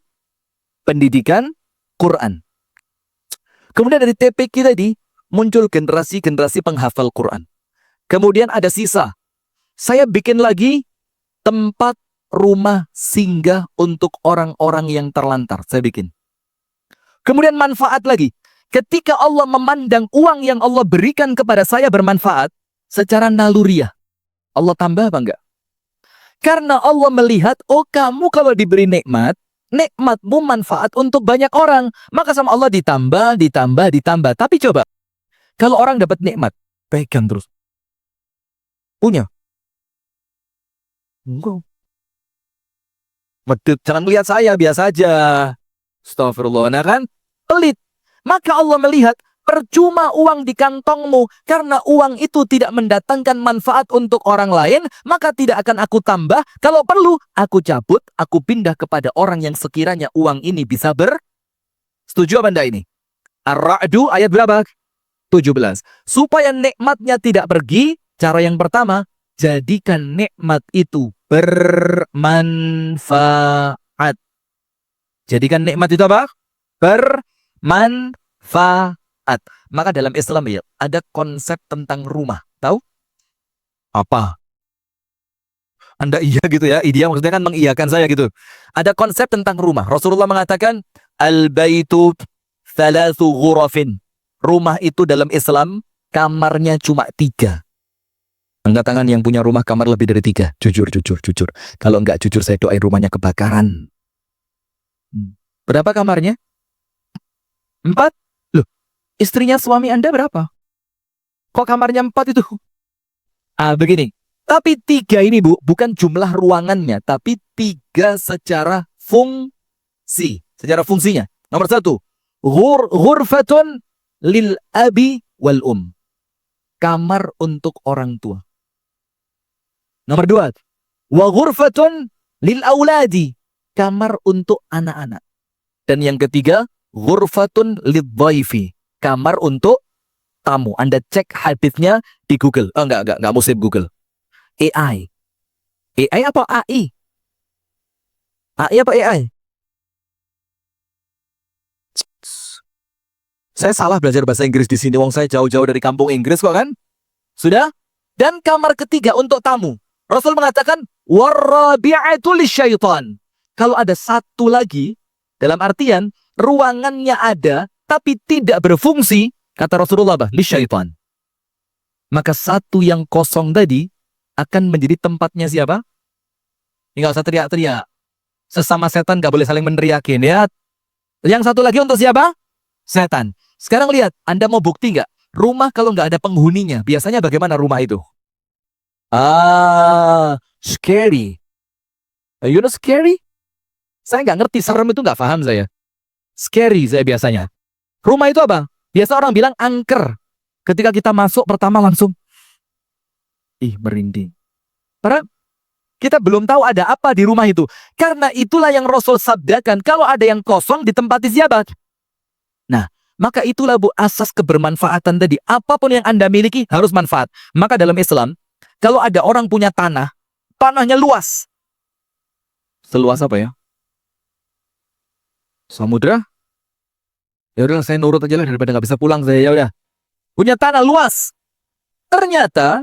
A: Pendidikan Quran. Kemudian dari TPQ tadi, muncul generasi-generasi penghafal Quran. Kemudian ada sisa. Saya bikin lagi tempat rumah singgah untuk orang-orang yang terlantar. Saya bikin. Kemudian manfaat lagi. Ketika Allah memandang uang yang Allah berikan kepada saya bermanfaat, secara naluriah, Allah tambah apa enggak? Karena Allah melihat, oh kamu kalau diberi nikmat, nikmatmu manfaat untuk banyak orang. Maka sama Allah ditambah. Tapi coba, kalau orang dapat nikmat, pegang terus. Punya? Enggak. Medit, jangan melihat saya, biasa aja. Astagfirullah, nah kan? Pelit. Maka Allah melihat, percuma uang di kantongmu, karena uang itu tidak mendatangkan manfaat untuk orang lain, maka tidak akan aku tambah. Kalau perlu, aku cabut, aku pindah kepada orang yang sekiranya uang ini bisa Setuju apa enggak ini? Ar-Ra'du ayat berapa? 17. Supaya nikmatnya tidak pergi, cara yang pertama, jadikan nikmat itu bermanfaat. Jadikan nikmat itu apa? Bermanfaat. Maka dalam Islam ya, ada konsep tentang rumah. Tahu? Apa? Anda iya gitu ya? Dia maksudnya kan mengiyakan saya gitu. Ada konsep tentang rumah. Rasulullah mengatakan, Al-baitu thalathu ghurafin. Rumah itu dalam Islam, kamarnya cuma 3. Angkat tangan yang punya rumah kamar lebih dari 3. Jujur. Kalau enggak jujur, saya doain rumahnya kebakaran. Berapa kamarnya? 4? Loh, istrinya suami Anda berapa? Kok kamarnya 4 itu? Begini. Tapi 3 ini bu, bukan jumlah ruangannya, tapi 3 secara fungsi. Secara fungsinya. Nomor 1, ghurfatun lil abi wal kamar untuk orang tua. Nomor 2, wa ghurfatun lil auladi, kamar untuk anak-anak. Dan yang ketiga, ghurfatun lid dhaifi, kamar untuk tamu. Anda cek haditsnya di Google. Enggak musib Google. AI apa AI? AI apa AI? Saya salah belajar bahasa Inggris di sini, wong saya jauh-jauh dari kampung Inggris kok kan? Sudah? Dan kamar ketiga untuk tamu. Rasul mengatakan, warrabi'atu lisyaitan. Kalau ada satu lagi, dalam artian, ruangannya ada, tapi tidak berfungsi, kata Rasulullah, lisyaitan. Maka satu yang kosong tadi, akan menjadi tempatnya siapa? Nggak usah teriak-teriak. Sesama setan gak boleh saling meneriakin, ya. Yang satu lagi untuk siapa? Setan. Sekarang lihat, Anda mau bukti nggak? Rumah kalau nggak ada penghuninya, biasanya bagaimana rumah itu? Scary. You know scary? Saya nggak ngerti, serem itu nggak paham saya. Scary saya biasanya. Rumah itu apa? Biasa orang bilang angker. Ketika kita masuk pertama langsung, merinding. Padahal kita belum tahu ada apa di rumah itu. Karena itulah yang Rasul sabdakan, kalau ada yang kosong ditempati siapa? Nah, Maka itulah Bu asas kebermanfaatan tadi. Apapun yang Anda miliki harus manfaat. Maka dalam Islam, kalau ada orang punya tanah, tanahnya luas. Seluas apa ya? Samudra? Ya udah saya nurut aja lah daripada nggak bisa pulang saya. Ya udah. Punya tanah luas. Ternyata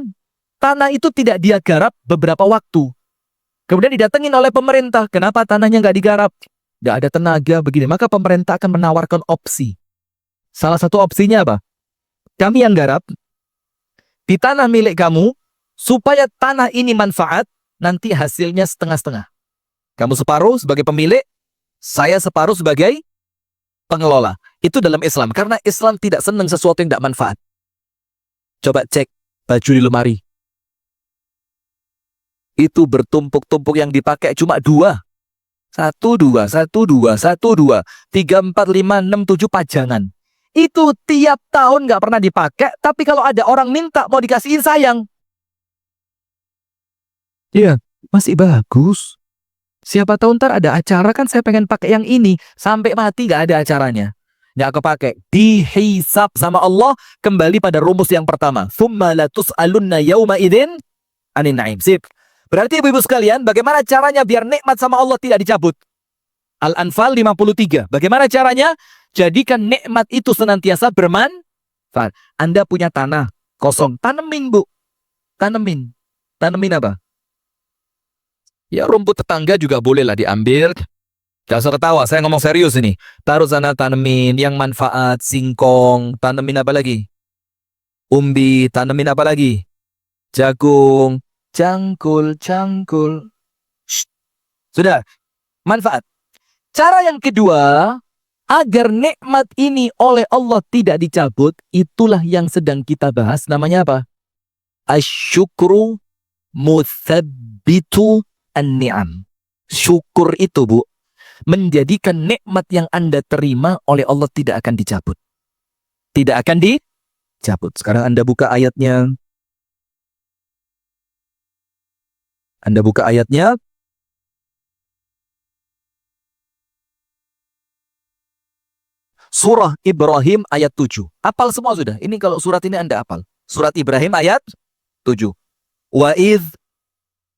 A: tanah itu tidak dia garap beberapa waktu. Kemudian didatengin oleh pemerintah. Kenapa tanahnya nggak digarap? Nggak ada tenaga begini. Maka pemerintah akan menawarkan opsi. Salah satu opsinya apa? Kami yang garap di tanah milik kamu, supaya tanah ini manfaat, nanti hasilnya setengah-setengah. Kamu separuh sebagai pemilik, saya separuh sebagai pengelola. Itu dalam Islam. Karena Islam tidak senang sesuatu yang tidak manfaat. Coba cek baju di lemari. Itu bertumpuk-tumpuk yang dipakai cuma 2. 1, 2, 1, 2, 1, 2, 3, 4, 5, 6, 7 pajangan. Itu tiap tahun nggak pernah dipakai, tapi kalau ada orang minta mau dikasihin sayang. Iya, masih bagus. Siapa tahu ntar ada acara kan saya pengen pakai yang ini. Sampai mati nggak ada acaranya. Nggak kepake. Dihisab sama Allah kembali pada rumus yang pertama. Tsumma la tus'alunna yauma idzin 'anin na'im. Sip. Berarti ibu-ibu sekalian, bagaimana caranya biar nikmat sama Allah tidak dicabut? Al-Anfal 53. Bagaimana caranya? Jadikan nikmat itu senantiasa bermanfaat. Anda punya tanah kosong, tanemin Bu. Tanemin. Tanemin apa? Ya rumput tetangga juga bolehlah diambil. Gak usah ketawa, saya ngomong serius ini. Taruh sana tanemin yang manfaat, singkong, tanemin apa lagi? Umbi, tanemin apa lagi? Jagung, cangkul. Shh. Sudah, manfaat. Cara yang kedua, agar nikmat ini oleh Allah tidak dicabut, itulah yang sedang kita bahas. Namanya apa? Asyukru muthabbitu an-ni'am. Syukur itu Bu, menjadikan nikmat yang Anda terima oleh Allah tidak akan dicabut. Tidak akan dicabut. Sekarang Anda buka ayatnya. Surah Ibrahim ayat 7. Apal semua sudah. Ini kalau surat ini Anda apal. Surat Ibrahim ayat 7. Wa idh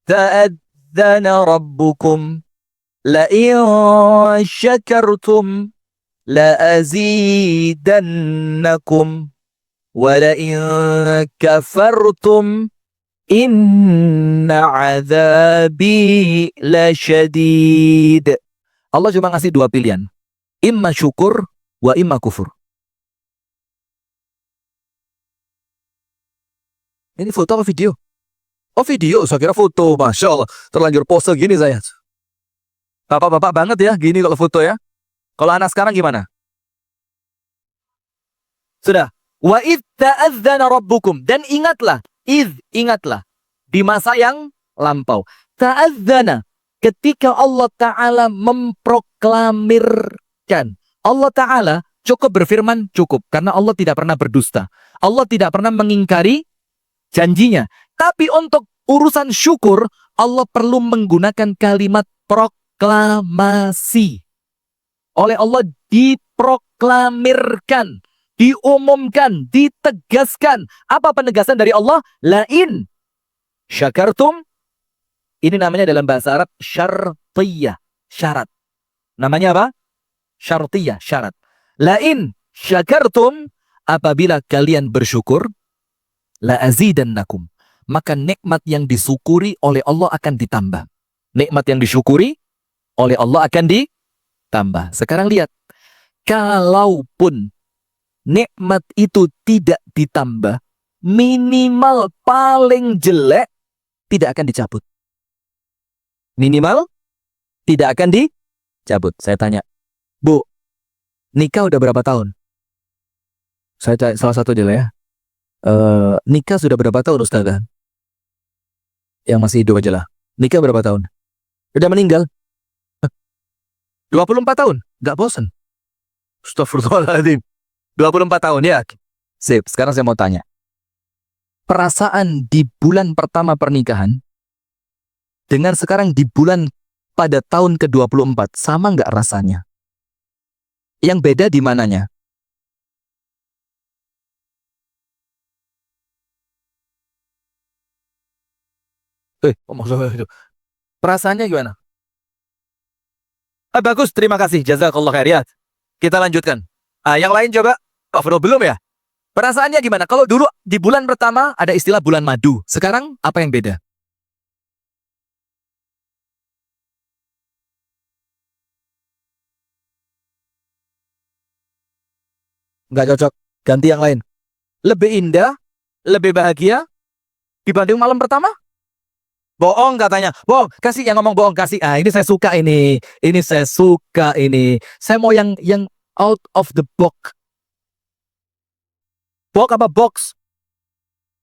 A: ta'adzana rabbukum la'in syakartum la'azidannakum wa la'in kafartum inna azabi lasyadid. Allah cuma ngasih 2 pilihan. Imma syukur wa imma kufur. Ini foto apa video? Oh video, saya kira foto. Masya Allah, terlanjur pose gini saya. Bapak-bapak banget ya, gini kalau foto ya. Kalau anak sekarang gimana? Sudah. Wa idh ta'adzana rabbukum. Dan ingatlah, ingatlah. Di masa yang lampau. Ta'adzana. Ketika Allah Ta'ala memproklamirkan. Allah Ta'ala cukup berfirman, cukup. Karena Allah tidak pernah berdusta. Allah tidak pernah mengingkari janjinya. Tapi untuk urusan syukur, Allah perlu menggunakan kalimat proklamasi. Oleh Allah diproklamirkan, diumumkan, ditegaskan. Apa penegasan dari Allah? Lain syakartum. Ini namanya dalam bahasa Arab syartiyah, syarat. Namanya apa? Syartiyah, syarat. Lain syakartum, apabila kalian bersyukur, la azidannakum, maka nikmat yang disyukuri oleh Allah akan ditambah. Nikmat yang disyukuri oleh Allah akan ditambah. Sekarang lihat, kalaupun nikmat itu tidak ditambah, minimal paling jelek tidak akan dicabut. Minimal tidak akan dicabut. Saya tanya, Bu, nikah udah berapa tahun? Saya tanya salah satu aja lah ya. Nikah sudah berapa tahun Ustazah? Yang masih hidup aja lah. Nikah berapa tahun? Udah meninggal? 24 tahun? Gak bosan? Astagfirullahaladzim. 24 tahun ya? Sip, sekarang saya mau tanya. Perasaan di bulan pertama pernikahan dengan sekarang di bulan pada tahun ke-24 sama nggak rasanya? Yang beda di mananya? Maksudnya itu. Perasaannya gimana? Bagus, terima kasih. Jazakallah khair ya. Kita lanjutkan. Yang lain coba. Belum ya? Perasaannya gimana? Kalau dulu di bulan pertama ada istilah bulan madu. Sekarang apa yang beda? Nggak cocok. Ganti yang lain. Lebih indah, lebih bahagia dibanding malam pertama? Bohong katanya. Bohong. Kasih yang ngomong bohong. Kasih. Ini saya suka ini. Ini saya suka ini. Saya mau yang out of the box. Box apa box?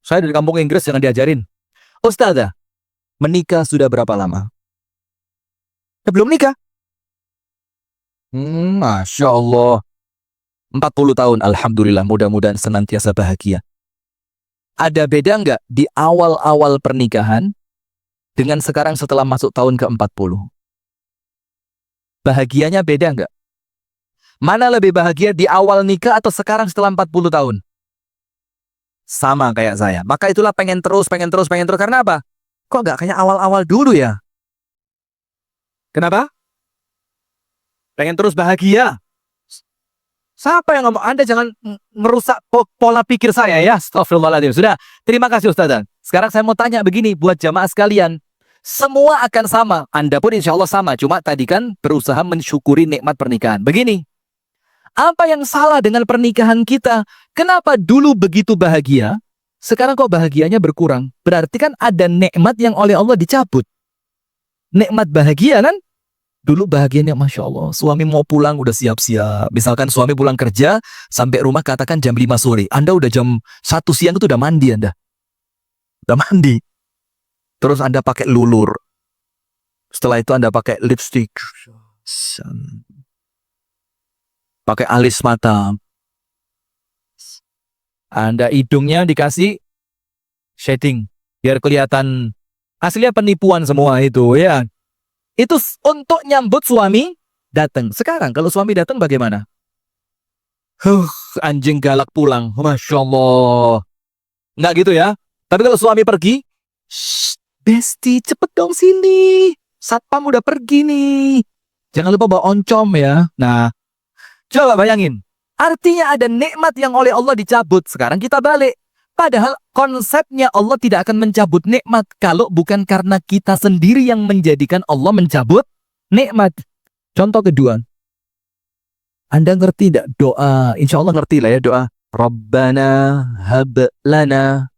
A: Saya dari kampung Inggris, jangan diajarin. Ustazah, menikah sudah berapa lama? Belum nikah. Masya Allah. 40 tahun. Alhamdulillah. Mudah-mudahan senantiasa bahagia. Ada beda nggak di awal-awal pernikahan dengan sekarang setelah masuk tahun ke-40? Bahagianya beda nggak? Mana lebih bahagia di awal nikah atau sekarang setelah 40 tahun? Sama kayak saya. Maka itulah pengen terus. Karena apa? Kok nggak kayak awal-awal dulu ya? Kenapa? Pengen terus bahagia. Siapa yang ngomong? Anda jangan merusak pola pikir saya ya. Astagfirullahaladzim. Sudah, terima kasih Ustazah. Sekarang saya mau tanya begini buat jamaah sekalian. Semua akan sama. Anda pun insya Allah sama. Cuma tadi kan berusaha mensyukuri nikmat pernikahan. Begini. Apa yang salah dengan pernikahan kita? Kenapa dulu begitu bahagia? Sekarang kok bahagianya berkurang? Berarti kan ada nikmat yang oleh Allah dicabut. Nikmat bahagia kan? Dulu bahagianya Masya Allah. Suami mau pulang udah siap-siap. Misalkan suami pulang kerja sampai rumah katakan jam 5 sore. Anda udah jam 1 siang itu udah mandi Anda. Udah mandi. Terus Anda pakai lulur. Setelah itu Anda pakai lipstick. Pakai alis mata. Anda hidungnya dikasih shading. Biar kelihatan. Aslinya penipuan semua itu ya. Itu untuk nyambut suami datang. Sekarang kalau suami datang bagaimana? Anjing galak pulang. Masya Allah. Nggak gitu ya. Tapi kalau suami pergi, Besti cepet dong sini. Satpam udah pergi nih. Jangan lupa bawa oncom ya. Nah, coba bayangin. Artinya ada nikmat yang oleh Allah dicabut. Sekarang kita balik. Padahal konsepnya Allah tidak akan mencabut nikmat kalau bukan karena kita sendiri yang menjadikan Allah mencabut nikmat. Contoh kedua. Anda ngerti tidak doa? Insya Allah ngerti lah ya doa. Rabbana hab lana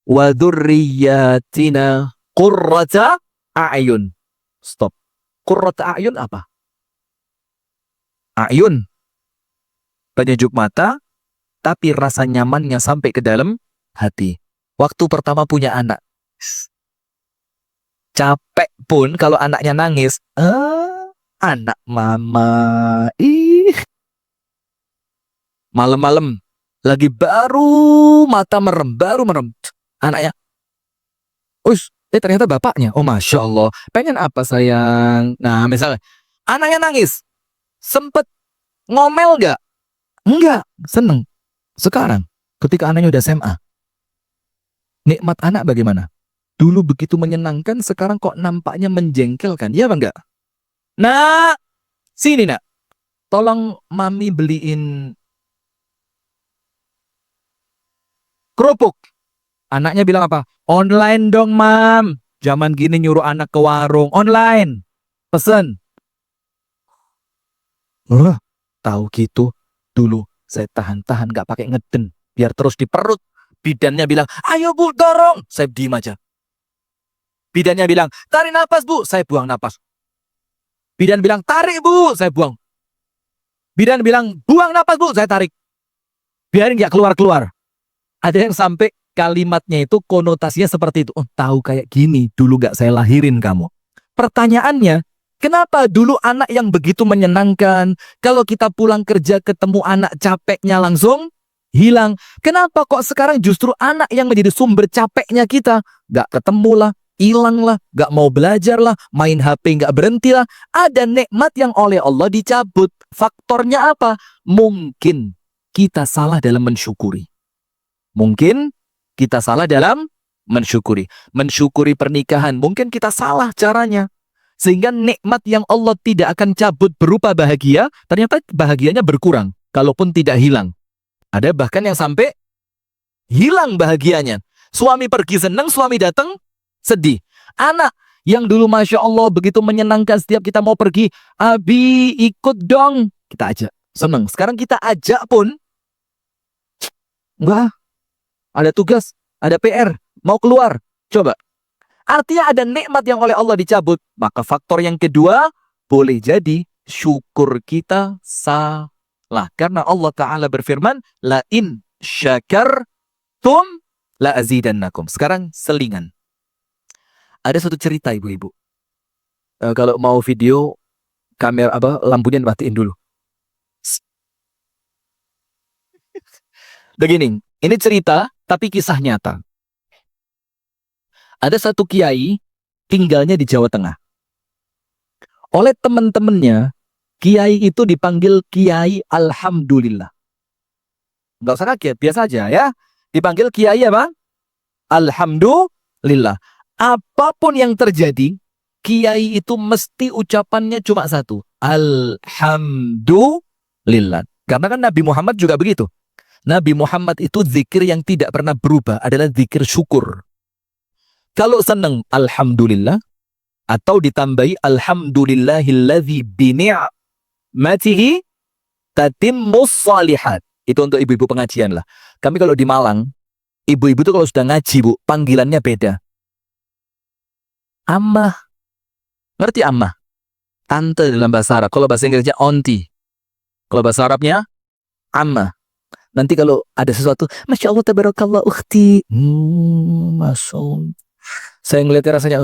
A: wa dzurriyyatina qurrata a'yun. Stop. Qurrata a'yun apa? A'yun. Penyejuk mata. Tapi rasa nyamannya sampai ke dalam hati. Waktu pertama punya anak. Capek pun kalau anaknya nangis. Anak mama. Malam-malam. Lagi baru mata merem. Baru merem. Anaknya. Ternyata bapaknya. Oh Masya Allah. Pengen apa sayang? Nah misalnya. Anaknya nangis. Sempet ngomel gak? Enggak. Seneng. Sekarang, ketika anaknya udah SMA, nikmat anak bagaimana? Dulu begitu menyenangkan, sekarang kok nampaknya menjengkelkan. Iya apa enggak? Nah, sini nak. Tolong mami beliin kerupuk. Anaknya bilang apa? Online dong, mam. Zaman gini nyuruh anak ke warung. Online. Pesen. Tahu gitu dulu. Saya tahan-tahan gak pakai ngeden. Biar terus di perut. Bidannya bilang, ayo bu dorong. Saya diem aja. Bidannya bilang, tarik napas bu. Saya buang napas. Bidan bilang, tarik bu. Saya buang. Bidan bilang, buang napas bu. Saya tarik. Biarin gak keluar-keluar. Ada yang sampai kalimatnya itu konotasinya seperti itu. Oh tahu kayak gini. Dulu gak saya lahirin kamu. Pertanyaannya, kenapa dulu anak yang begitu menyenangkan, kalau kita pulang kerja ketemu anak capeknya langsung hilang. Kenapa kok sekarang justru anak yang menjadi sumber capeknya kita? Gak ketemu lah, hilang lah, gak mau belajar lah, main HP gak berhenti lah. Ada nikmat yang oleh Allah dicabut. Faktornya apa? Mungkin kita salah dalam mensyukuri. Mungkin kita salah dalam mensyukuri. Mensyukuri pernikahan. Mungkin kita salah caranya. Sehingga nikmat yang Allah tidak akan cabut berupa bahagia, ternyata bahagianya berkurang. Kalaupun tidak hilang. Ada bahkan yang sampai hilang bahagianya. Suami pergi senang, suami datang sedih. Anak yang dulu Masya Allah begitu menyenangkan setiap kita mau pergi. Abi ikut dong. Kita ajak. Senang. Sekarang kita ajak pun. Enggak. Ada tugas. Ada PR. Mau keluar. Coba. Artinya ada nikmat yang oleh Allah dicabut. Maka faktor yang kedua. Boleh jadi syukur kita salah. Karena Allah Ta'ala berfirman. La in syakartum la azidannakum. Sekarang selingan. Ada satu cerita ibu-ibu. Kalau mau video, kamera lampunya matiin dulu. Begini, ini cerita tapi kisah nyata. Ada satu kiai tinggalnya di Jawa Tengah. Oleh teman-temannya, kiai itu dipanggil Kiai Alhamdulillah. Nggak usah kaget, biasa aja ya. Dipanggil Kiai apa? Alhamdulillah. Apapun yang terjadi, kiai itu mesti ucapannya cuma satu. Alhamdulillah. Karena kan Nabi Muhammad juga begitu. Nabi Muhammad itu zikir yang tidak pernah berubah adalah zikir syukur. Kalau senang, Alhamdulillah. Atau ditambahi, Alhamdulillahilladzi bini'matihi tatimmus shalihat. Itu untuk ibu-ibu pengajian lah. Kami kalau di Malang, ibu-ibu itu kalau sudah ngaji, Bu, panggilannya beda. Ammah. Ngerti ammah? Tante dalam bahasa Arab. Kalau bahasa Inggrisnya onti. Kalau bahasa Arabnya ammah. Nanti kalau ada sesuatu, Masya Allah, tabarakallah, ukhti. Masya Allah. Saya ngeliatnya rasanya,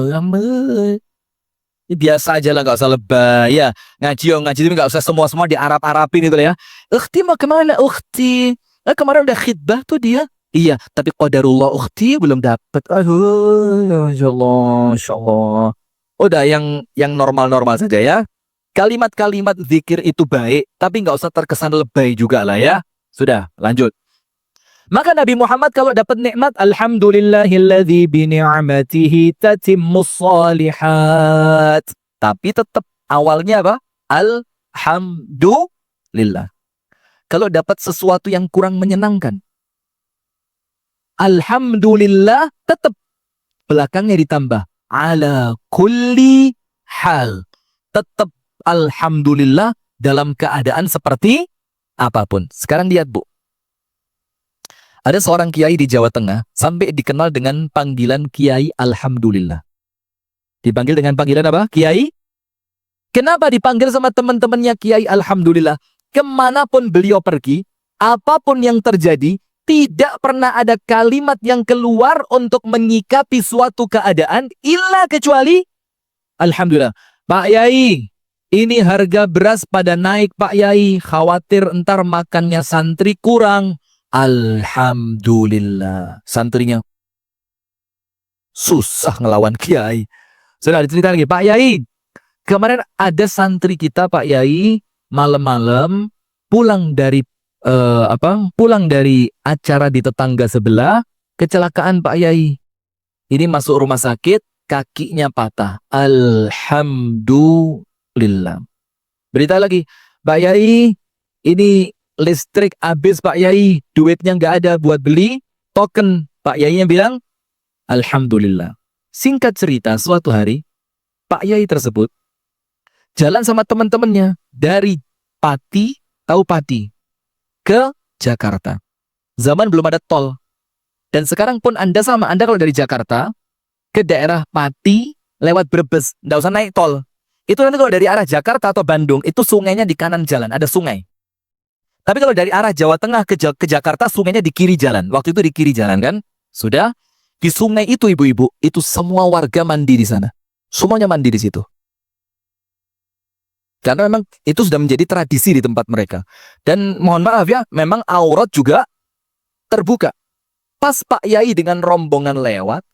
A: biasa aja lah, gak usah lebay. Ya, ngaji itu gak usah semua di Arab-Arabin itu ya. Ukhti mau kemana, ukhti? Kemarin udah khidbah tuh dia. Iya, tapi qadarullah ukhti belum dapat. Aduh, Masya Allah, Masya Allah. Udah yang normal-normal saja ya. Kalimat-kalimat zikir itu baik, tapi nggak usah terkesan lebay juga lah ya. Sudah, lanjut. Maka Nabi Muhammad kalau dapat nikmat, Alhamdulillahilladzi bini'matihi tatimmus shalihat. Tapi tetap awalnya apa? Alhamdulillah. Kalau dapat sesuatu yang kurang menyenangkan, Alhamdulillah tetap belakangnya ditambah ala kulli hal. Tetap Alhamdulillah dalam keadaan seperti apapun. Sekarang lihat, Bu. Ada seorang kiai di Jawa Tengah sampai dikenal dengan panggilan Kiai Alhamdulillah. Dipanggil dengan panggilan apa? Kiai? Kenapa dipanggil sama teman-temannya Kiai Alhamdulillah? Kemanapun beliau pergi, apapun yang terjadi, tidak pernah ada kalimat yang keluar untuk menyikapi suatu keadaan illa kecuali Alhamdulillah. Pak Yai, ini harga beras pada naik Pak Yai. Khawatir ntar makannya santri kurang. Alhamdulillah. Santrinya susah ngelawan Kiai. Sudah dicerita lagi, Pak Yai, kemarin ada santri kita Pak Yai malam-malam pulang dari pulang dari acara di tetangga sebelah, kecelakaan Pak Yai. Ini masuk rumah sakit, kakinya patah. Alhamdulillah. Berita lagi, Pak Yai, ini listrik habis Pak Yai, duitnya nggak ada buat beli token. Pak Yainya bilang, Alhamdulillah. Singkat cerita, suatu hari, Pak Yai tersebut jalan sama teman-temannya dari Pati, tahu Pati, ke Jakarta. Zaman belum ada tol. Dan sekarang pun Anda sama, Anda kalau dari Jakarta ke daerah Pati lewat Brebes, nggak usah naik tol. Itu nanti kalau dari arah Jakarta atau Bandung, itu sungainya di kanan jalan, ada sungai. Tapi kalau dari arah Jawa Tengah ke Jakarta, sungainya di kiri jalan. Waktu itu di kiri jalan kan? Sudah. Di sungai itu ibu-ibu, itu semua warga mandi di sana. Semuanya mandi di situ. Karena memang itu sudah menjadi tradisi di tempat mereka. Dan mohon maaf ya, memang aurat juga terbuka. Pas Pak Yai dengan rombongan lewat.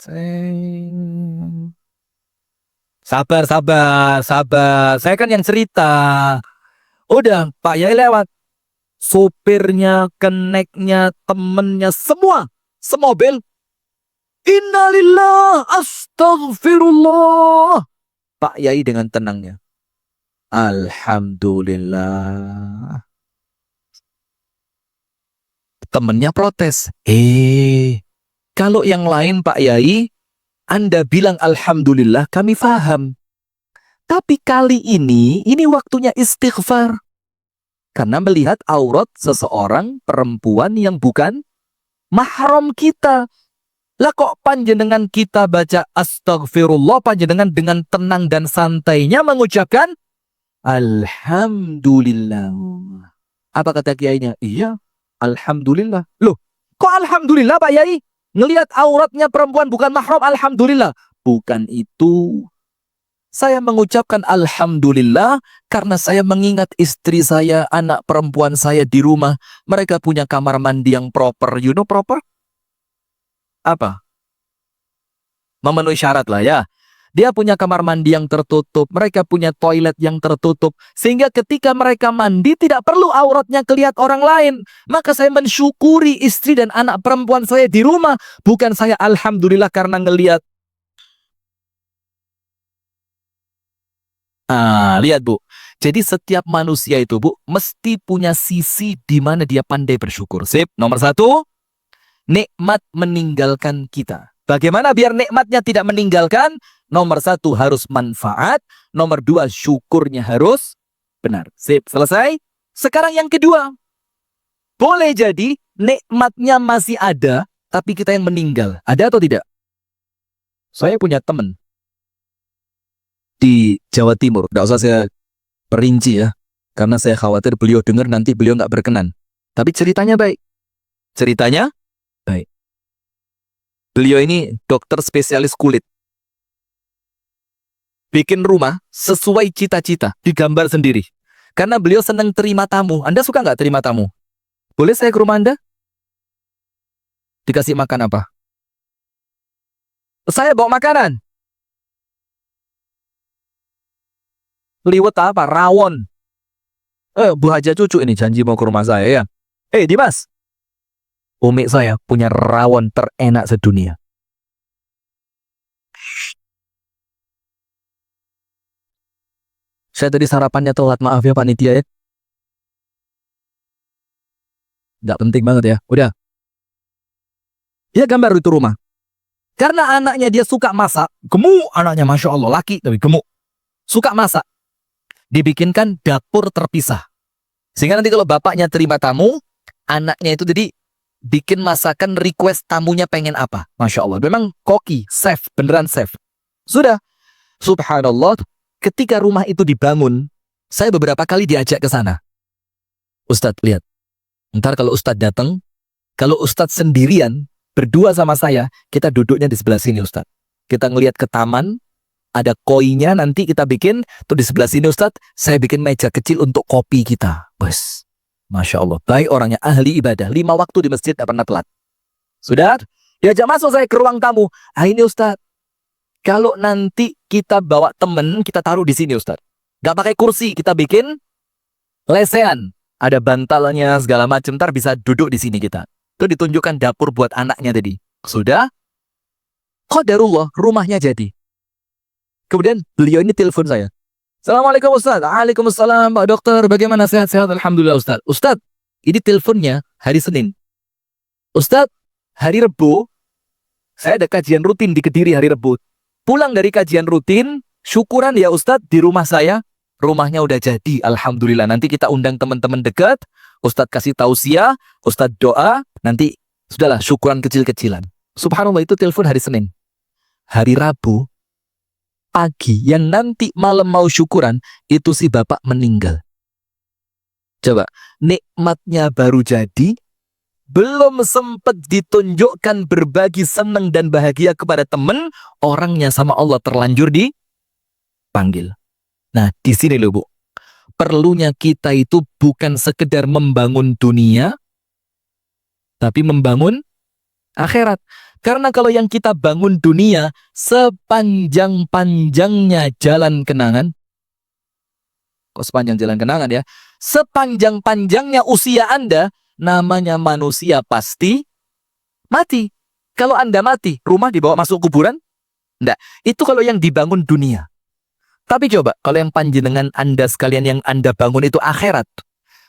A: Sabar. Saya kan yang cerita. Udah, Pak Yai lewat. Sopirnya, keneknya, temennya, semua semobil Innalillah, astaghfirullah. Pak Yai dengan tenangnya, alhamdulillah. Temennya protes. Kalau yang lain Pak Yai, Anda bilang alhamdulillah, kami paham. Tapi kali ini waktunya istighfar. Karena melihat aurat seseorang perempuan yang bukan mahram kita. Lah kok panjenengan kita baca astaghfirullah, panjenengan dengan tenang dan santainya mengucapkan alhamdulillah. Apa kata kiainya? Iya, alhamdulillah. Loh, kok alhamdulillah Pak Yai? Ngelihat auratnya perempuan bukan mahram, alhamdulillah. Bukan itu. Saya mengucapkan alhamdulillah karena saya mengingat istri saya, anak perempuan saya di rumah. Mereka punya kamar mandi yang proper. You know proper? Apa? Memenuhi syarat lah ya. Dia punya kamar mandi yang tertutup. Mereka punya toilet yang tertutup. Sehingga ketika mereka mandi tidak perlu auratnya kelihatan orang lain. Maka saya mensyukuri istri dan anak perempuan saya di rumah. Bukan saya alhamdulillah karena ngelihat. Lihat Bu. Jadi setiap manusia itu Bu, mesti punya sisi di mana dia pandai bersyukur. Sip, nomor 1, nikmat meninggalkan kita. Bagaimana biar nikmatnya tidak meninggalkan? Nomor 1 harus manfaat. Nomor 2 syukurnya harus benar. Sip, selesai. Sekarang yang kedua. Boleh jadi nikmatnya masih ada, tapi kita yang meninggal. Ada atau tidak? Saya punya teman di Jawa Timur. Tidak usah saya perinci ya. Karena saya khawatir beliau dengar nanti beliau nggak berkenan. Tapi ceritanya baik. Ceritanya baik. Beliau ini dokter spesialis kulit. Bikin rumah sesuai cita-cita. Digambar sendiri. Karena beliau senang terima tamu. Anda suka nggak terima tamu? Boleh saya ke rumah Anda? Dikasih makan apa? Saya bawa makanan. Liwet apa? Rawon. Bu Haja cucu ini janji mau ke rumah saya ya. Dimas. Umi saya punya rawon terenak sedunia. Saya tadi sarapannya telat, maaf ya panitia ya. Nggak penting banget ya. Udah. Dia gambar itu rumah. Karena anaknya dia suka masak. Gemuk anaknya, Masya Allah. Laki tapi gemuk. Suka masak. Dibikinkan dapur terpisah. Sehingga nanti kalau bapaknya terima tamu, anaknya itu jadi bikin masakan request tamunya pengen apa. Masya Allah. Memang koki, chef, beneran chef. Sudah. Subhanallah. Ketika rumah itu dibangun, saya beberapa kali diajak ke sana. Ustadz, lihat. Ntar kalau Ustadz datang, kalau Ustadz sendirian, berdua sama saya, kita duduknya di sebelah sini Ustadz. Kita ngelihat ke taman, ada koinya nanti kita bikin, tuh di sebelah sini Ustadz, saya bikin meja kecil untuk kopi kita. Bos, Masya Allah, baik orangnya, ahli ibadah, 5 waktu di masjid, tidak pernah telat. Sudah, diajak masuk saya ke ruang tamu. Ini Ustadz, kalau nanti kita bawa temen, kita taruh di sini Ustadz. Gak pakai kursi, kita bikin lesehan. Ada bantalnya, segala macam, ntar bisa duduk di sini kita. Itu ditunjukkan dapur buat anaknya tadi. Sudah, qadarullah, rumahnya jadi. Kemudian beliau ini telepon saya. Assalamualaikum Ustaz. Waalaikumsalam Pak Dokter. Bagaimana sehat-sehat? Alhamdulillah Ustaz. Ustaz, ini teleponnya hari Senin. Ustaz, hari Rebu, saya ada kajian rutin di Kediri hari Rebu. Pulang dari kajian rutin, syukuran ya Ustaz di rumah saya. Rumahnya udah jadi. Alhamdulillah. Nanti kita undang teman-teman dekat. Ustaz kasih tausiah, Ustaz doa. Nanti sudahlah syukuran kecil-kecilan. Subhanallah itu telepon hari Senin. Hari Rabu, pagi yang nanti malam mau syukuran, itu si bapak meninggal. Coba, nikmatnya baru jadi, belum sempat ditunjukkan berbagi senang dan bahagia kepada teman, orangnya sama Allah terlanjur dipanggil. Nah, di sini loh Bu, perlunya kita itu bukan sekedar membangun dunia, tapi membangun akhirat. Karena kalau yang kita bangun dunia, sepanjang-panjangnya jalan kenangan, kok sepanjang jalan kenangan ya? Sepanjang-panjangnya usia Anda, namanya manusia pasti mati. Kalau Anda mati, rumah dibawa masuk kuburan? Enggak. Itu kalau yang dibangun dunia. Tapi coba, kalau yang panjenengan Anda sekalian yang Anda bangun itu akhirat.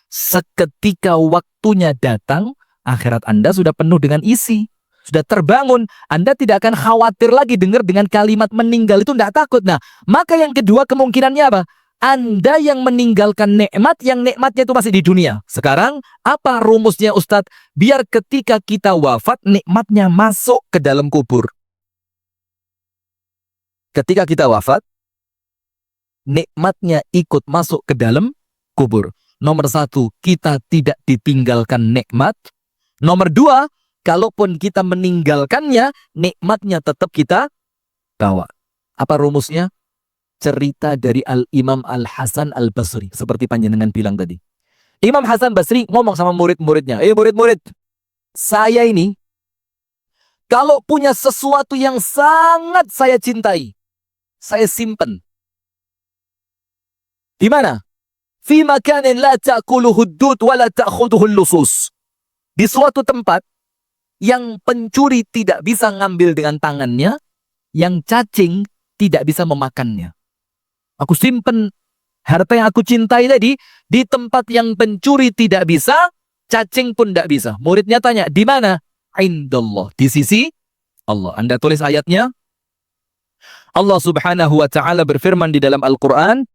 A: Seketika waktunya datang, akhirat Anda sudah penuh dengan isi. Sudah terbangun. Anda tidak akan khawatir lagi dengar dengan kalimat meninggal itu tidak takut. Nah, maka yang kedua kemungkinannya apa? Anda yang meninggalkan nikmat, yang nikmatnya itu masih di dunia. Sekarang, apa rumusnya Ustadz? Biar ketika kita wafat, nikmatnya masuk ke dalam kubur. Ketika kita wafat, nikmatnya ikut masuk ke dalam kubur. Nomor satu, kita tidak ditinggalkan nikmat. Nomor dua, kalaupun kita meninggalkannya, nikmatnya tetap kita bawa. Apa rumusnya? Cerita dari Al-Imam Al-Hasan Al-Basri. Seperti panjenengan bilang tadi. Imam Hasan Basri ngomong sama murid-muridnya. Murid-murid, saya ini, kalau punya sesuatu yang sangat saya cintai, saya simpen. Di mana? Fi makanin la ta'kuluhu ad-dud wa la ta'khuduhu al-lusus. Di suatu tempat yang pencuri tidak bisa ngambil dengan tangannya, yang cacing tidak bisa memakannya. Aku simpen harta yang aku cintai tadi di tempat yang pencuri tidak bisa, cacing pun tidak bisa. Muridnya tanya, di mana? Indallah, di sisi Allah. Anda tulis ayatnya. Allah Subhanahu wa taala berfirman di dalam Al-Qur'an,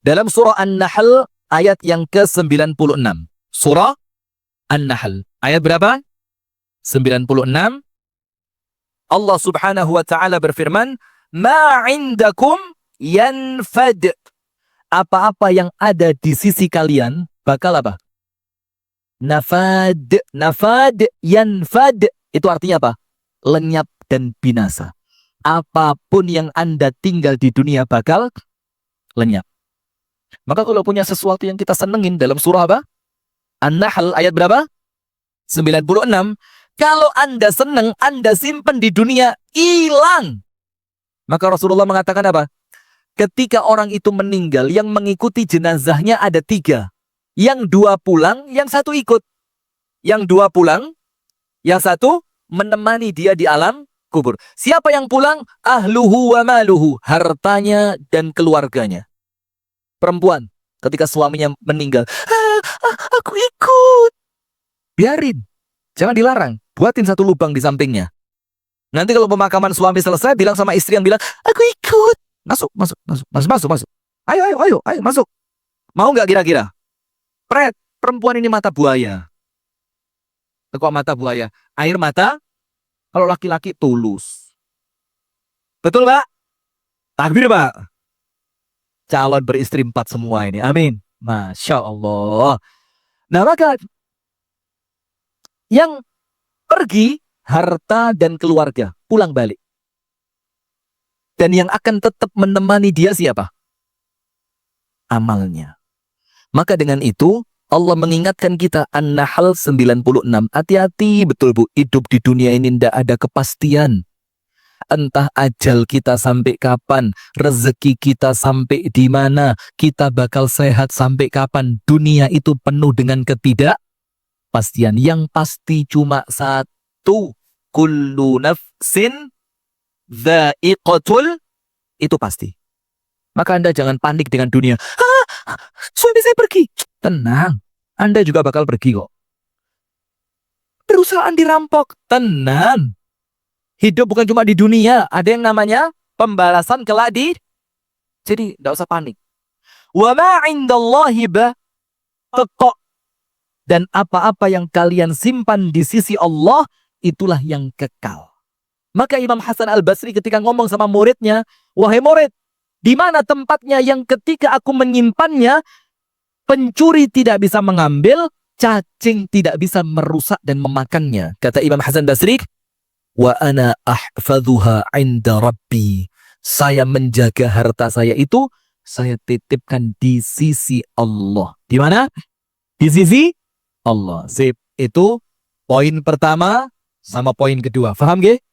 A: dalam surah An-Nahl ayat yang ke-96. Surah An-Nahl. Ayat berapa? 96. Allah Subhanahu wa taala berfirman, "Ma 'indakum yanfad." Apa-apa yang ada di sisi kalian bakal apa? Nafad. Nafad, yanfad. Itu artinya apa? Lenyap dan binasa. Apapun yang Anda tinggal di dunia bakal lenyap. Maka kalau punya sesuatu yang kita senengin dalam surah apa? An-Nahl ayat berapa? 96. Kalau Anda senang, Anda simpan di dunia, hilang. Maka Rasulullah mengatakan apa? Ketika orang itu meninggal, yang mengikuti jenazahnya ada 3. Yang 2 pulang, yang 1 ikut. Yang 2 pulang, yang 1 menemani dia di alam kubur. Siapa yang pulang? Ahluhu wa maluhu. Hartanya dan keluarganya. Perempuan, ketika suaminya meninggal, aku ikut. Biarin. Jangan dilarang. Buatin 1 lubang di sampingnya. Nanti kalau pemakaman suami selesai, bilang sama istri yang bilang, aku ikut. Masuk. Ayo, masuk. Mau nggak kira-kira? Pret, perempuan ini mata buaya. Kok mata buaya? Air mata, kalau laki-laki tulus. Betul, Pak? Takbir, Pak. Calon beristri 4 semua ini. Amin. Masya Allah. Nah, maka yang pergi harta dan keluarga, pulang balik. Dan yang akan tetap menemani dia siapa? Amalnya. Maka dengan itu Allah mengingatkan kita An-Nahl 96. Hati-hati betul Bu, hidup di dunia ini tidak ada kepastian. Entah ajal kita sampai kapan, rezeki kita sampai di mana, kita bakal sehat sampai kapan. Dunia itu penuh dengan ketidakpastian. Yang pasti cuma satu, kullu nafsin dha'iqatul, itu pasti. Maka Anda jangan panik dengan dunia. Suami saya pergi. Tenang, Anda juga bakal pergi kok. Perusahaan dirampok. Tenang. Hidup bukan cuma di dunia, ada yang namanya pembalasan kelak di. Jadi tidak usah panik. Wa ma 'indallahi baqa. Dan apa-apa yang kalian simpan di sisi Allah, itulah yang kekal. Maka Imam Hasan Al-Basri ketika ngomong sama muridnya, wahai murid, di mana tempatnya yang ketika aku menyimpannya, pencuri tidak bisa mengambil, cacing tidak bisa merusak dan memakannya. Kata Imam Hasan Basri, wa ana ahfadhuha 'inda rabbi. Saya menjaga harta saya itu, saya titipkan di sisi Allah. Di mana? Di sisi Allah. Sip. Itu poin pertama sama poin kedua. Paham gak?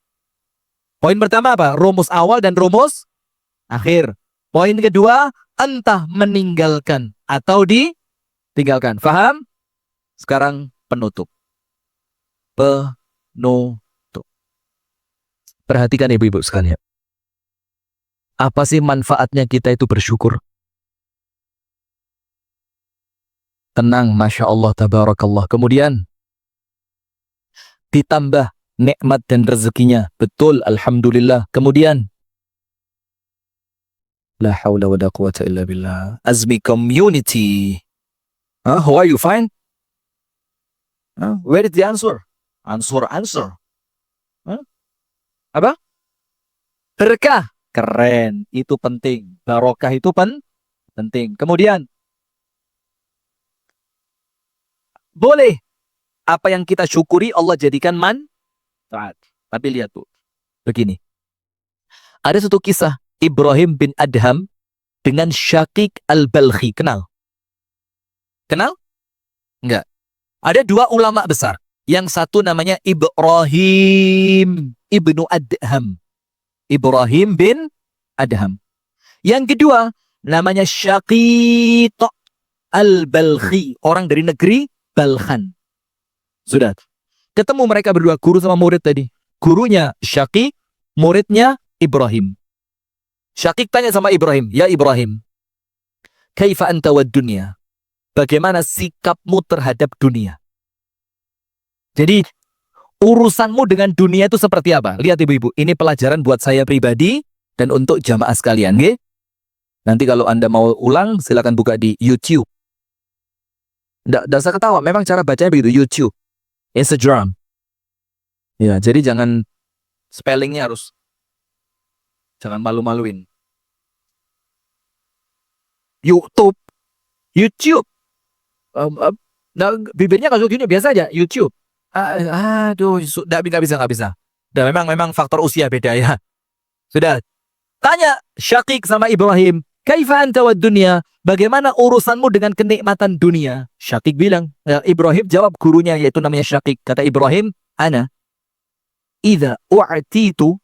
A: Poin pertama apa? Rumus awal dan rumus akhir. Poin kedua, entah meninggalkan atau ditinggalkan. Faham? Sekarang penutup. Penutup. Perhatikan ibu-ibu sekalian. Apa sih manfaatnya kita itu bersyukur? Tenang, Masya Allah, Tabarakallah. Kemudian, ditambah nikmat dan rezekinya. Betul, Alhamdulillah. Kemudian, la hawla wa la quwata illa billah. Azmi community. How are you? Fine? Where is the answer? Answer. Apa? Berkah. Keren. Itu penting. Barokah itu penting. Kemudian, boleh apa yang kita syukuri Allah jadikan manfaat. Tapi lihat tuh. Begini. Ada satu kisah Ibrahim bin Adham dengan Syaqiq al-Balkhi. Kenal? Kenal? Enggak. Ada dua ulama besar. Yang satu namanya Ibrahim ibnu Adham. Ibrahim bin Adham. Yang kedua namanya Syaqiq al-Balkhi. Orang dari negeri Balkhan. Sudah. Ketemu mereka berdua, guru sama murid tadi. Gurunya Syaqiq, muridnya Ibrahim. Syaqiq tanya sama Ibrahim, ya Ibrahim, kaifa anta wad dunya? Bagaimana sikapmu terhadap dunia? Jadi, urusanmu dengan dunia itu seperti apa? Lihat ibu-ibu, ini pelajaran buat saya pribadi dan untuk jamaah sekalian. Okay? Nanti kalau Anda mau ulang, silakan buka di YouTube. Nggak usah ketawa, memang cara bacanya begitu, YouTube. Instagram. Ya, jadi jangan spellingnya harus, jangan malu-maluin. YouTube. Nah, bibirnya kalau gini biasa aja, YouTube. Aduh, nggak bisa. Dan memang faktor usia beda ya. Sudah. Tanya Syaqiq sama Ibrahim, kaifa anta wad dunya? Bagaimana urusanmu dengan kenikmatan dunia? Syaqiq bilang, Ibrahim jawab gurunya yaitu namanya Syaqiq. Kata Ibrahim, ana idza u'titu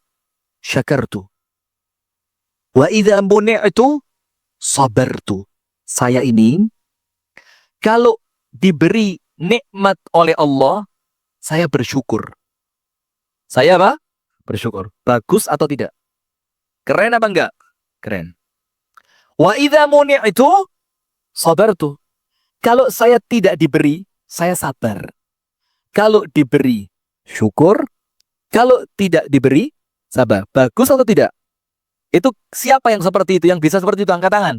A: syakartu wa idza muni'tu sabartu. Saya ini kalau diberi nikmat oleh Allah, saya bersyukur. Saya apa? Bersyukur. Bagus atau tidak? Keren apa enggak? Keren. Wa idza muni'tu sabartu. Kalau saya tidak diberi, saya sabar. Kalau diberi, syukur. Kalau tidak diberi, sabar. Bagus atau tidak? Itu siapa yang seperti itu? Yang bisa seperti itu? Angkat tangan.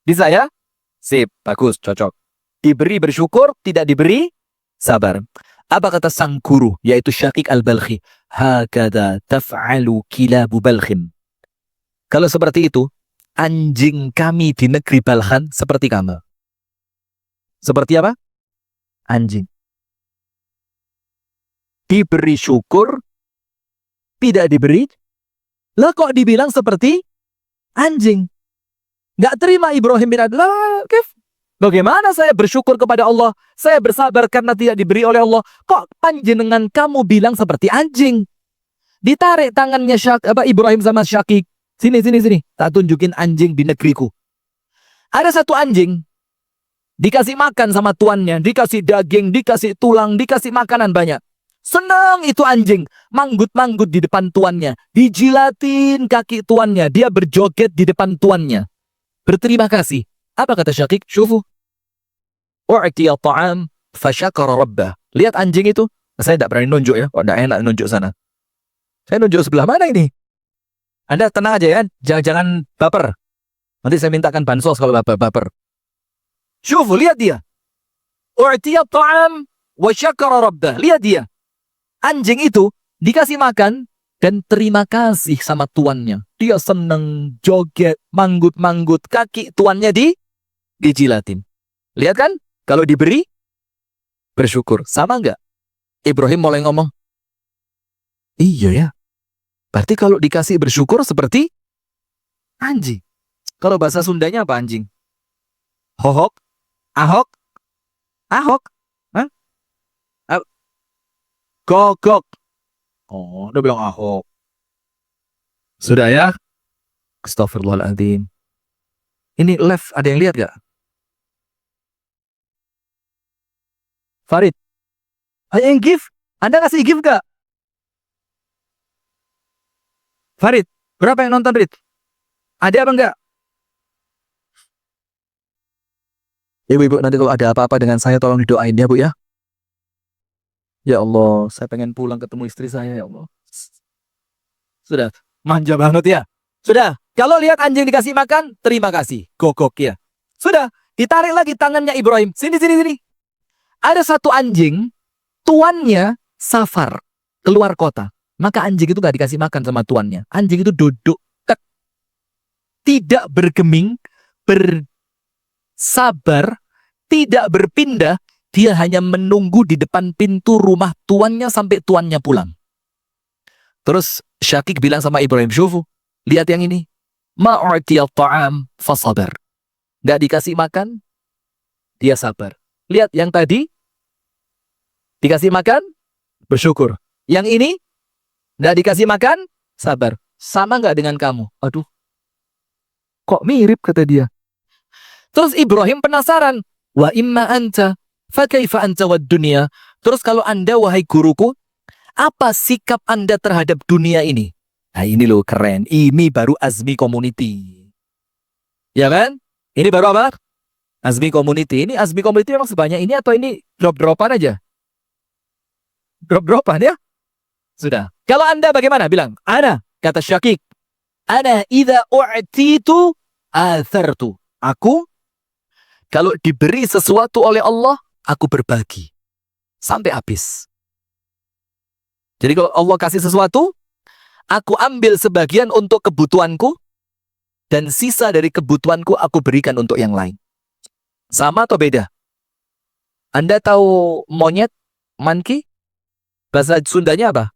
A: Bisa ya? Sip, bagus, cocok. Diberi bersyukur, tidak diberi sabar. Apa kata sang guru, yaitu Syaqiq al-Balkhi? Hakada taf'alu kilabu Balkhin. Kalau seperti itu, anjing kami di negeri Balkhan seperti kamu. Seperti apa? Anjing. Diberi syukur, tidak diberi. Lah kok dibilang seperti anjing? Nggak terima Ibrahim bin Adham. Bagaimana saya bersyukur kepada Allah? Saya bersabar karena tidak diberi oleh Allah. Kok panjenengan kamu bilang seperti anjing? Ditarik tangannya Ibrahim sama Syaqiq. Sini. Tak tunjukin anjing di negeriku. Ada satu anjing. Dikasih makan sama tuannya. Dikasih daging, dikasih tulang, dikasih makanan banyak. Senang itu anjing. Manggut-manggut di depan tuannya. Dijilatin kaki tuannya. Dia berjoget di depan tuannya. Berterima kasih. Apa kata Syaqiq? Syufu. U'tiya ta'am fasyakara rabbah. Lihat anjing itu. Saya tidak berani nunjuk ya. Tidak enak nunjuk sana. Saya nunjuk sebelah mana ini? Anda tenang aja ya. Jangan baper. Nanti saya mintakan bansos kalau baper. Syufu, lihat dia. U'tiya ta'am wa syakara rabbah. Lihat dia. Anjing itu dikasih makan dan terima kasih sama tuannya. Dia seneng, joget, manggut-manggut. Kaki tuannya dijilatin. Lihat kan? Kalau diberi, bersyukur. Sama enggak? Ibrahim mulai ngomong, iya ya. Berarti kalau dikasih bersyukur seperti anjing. Kalau bahasa Sundanya apa anjing? Hohok? Ahok? Ahok? Hah? Gogok. Oh, udah bilang ahok. Sudah ya? Astagfirullahaladzim. Ini live, ada yang lihat gak? Farid, ada yang give? Anda ngasih give gak? Farid, berapa yang nonton, Rid? Ada apa enggak? Ibu-ibu, nanti kalau ada apa-apa dengan saya tolong didoain ya, Bu ya. Ya Allah, saya pengen pulang ketemu istri saya, ya Allah. Sudah, manja banget ya. Sudah, kalau lihat anjing dikasih makan, terima kasih. Gogok ya. Sudah, ditarik lagi tangannya Ibrahim. Sini, sini, sini. Ada satu anjing, tuannya safar, keluar kota. Maka anjing itu gak dikasih makan sama tuannya. Anjing itu duduk, tidak bergeming, bersabar, tidak berpindah. Dia hanya menunggu di depan pintu rumah tuannya sampai tuannya pulang. Terus Syakik bilang sama Ibrahim, "Syufu, lihat yang ini. Ma'utiyat ta'am fasabar." Gak dikasih makan, dia sabar. Lihat yang tadi, dikasih makan, bersyukur. Yang ini, gak dikasih makan, sabar. Sama gak dengan kamu? Aduh, kok mirip, kata dia. Terus Ibrahim penasaran. Wa imma anta, fa kaifa anta wad dunya. Terus kalau Anda, wahai guruku, apa sikap Anda terhadap dunia ini? Nah ini loh keren. Ini baru Azmi Community. Ya kan? Ini baru apa? Azmi Community. Ini Azmi Community memang sebanyak ini atau ini drop-dropan aja? Drop-dropan ya? Sudah. Kalau Anda bagaimana? Bilang, ana, kata Syakik. Ana idza u'titu athartu. Aku, kalau diberi sesuatu oleh Allah, aku berbagi. Sampai habis. Jadi kalau Allah kasih sesuatu, aku ambil sebagian untuk kebutuhanku, dan sisa dari kebutuhanku aku berikan untuk yang lain. Sama atau beda? Anda tahu monyet, monkey? Bahasa Sundanya apa?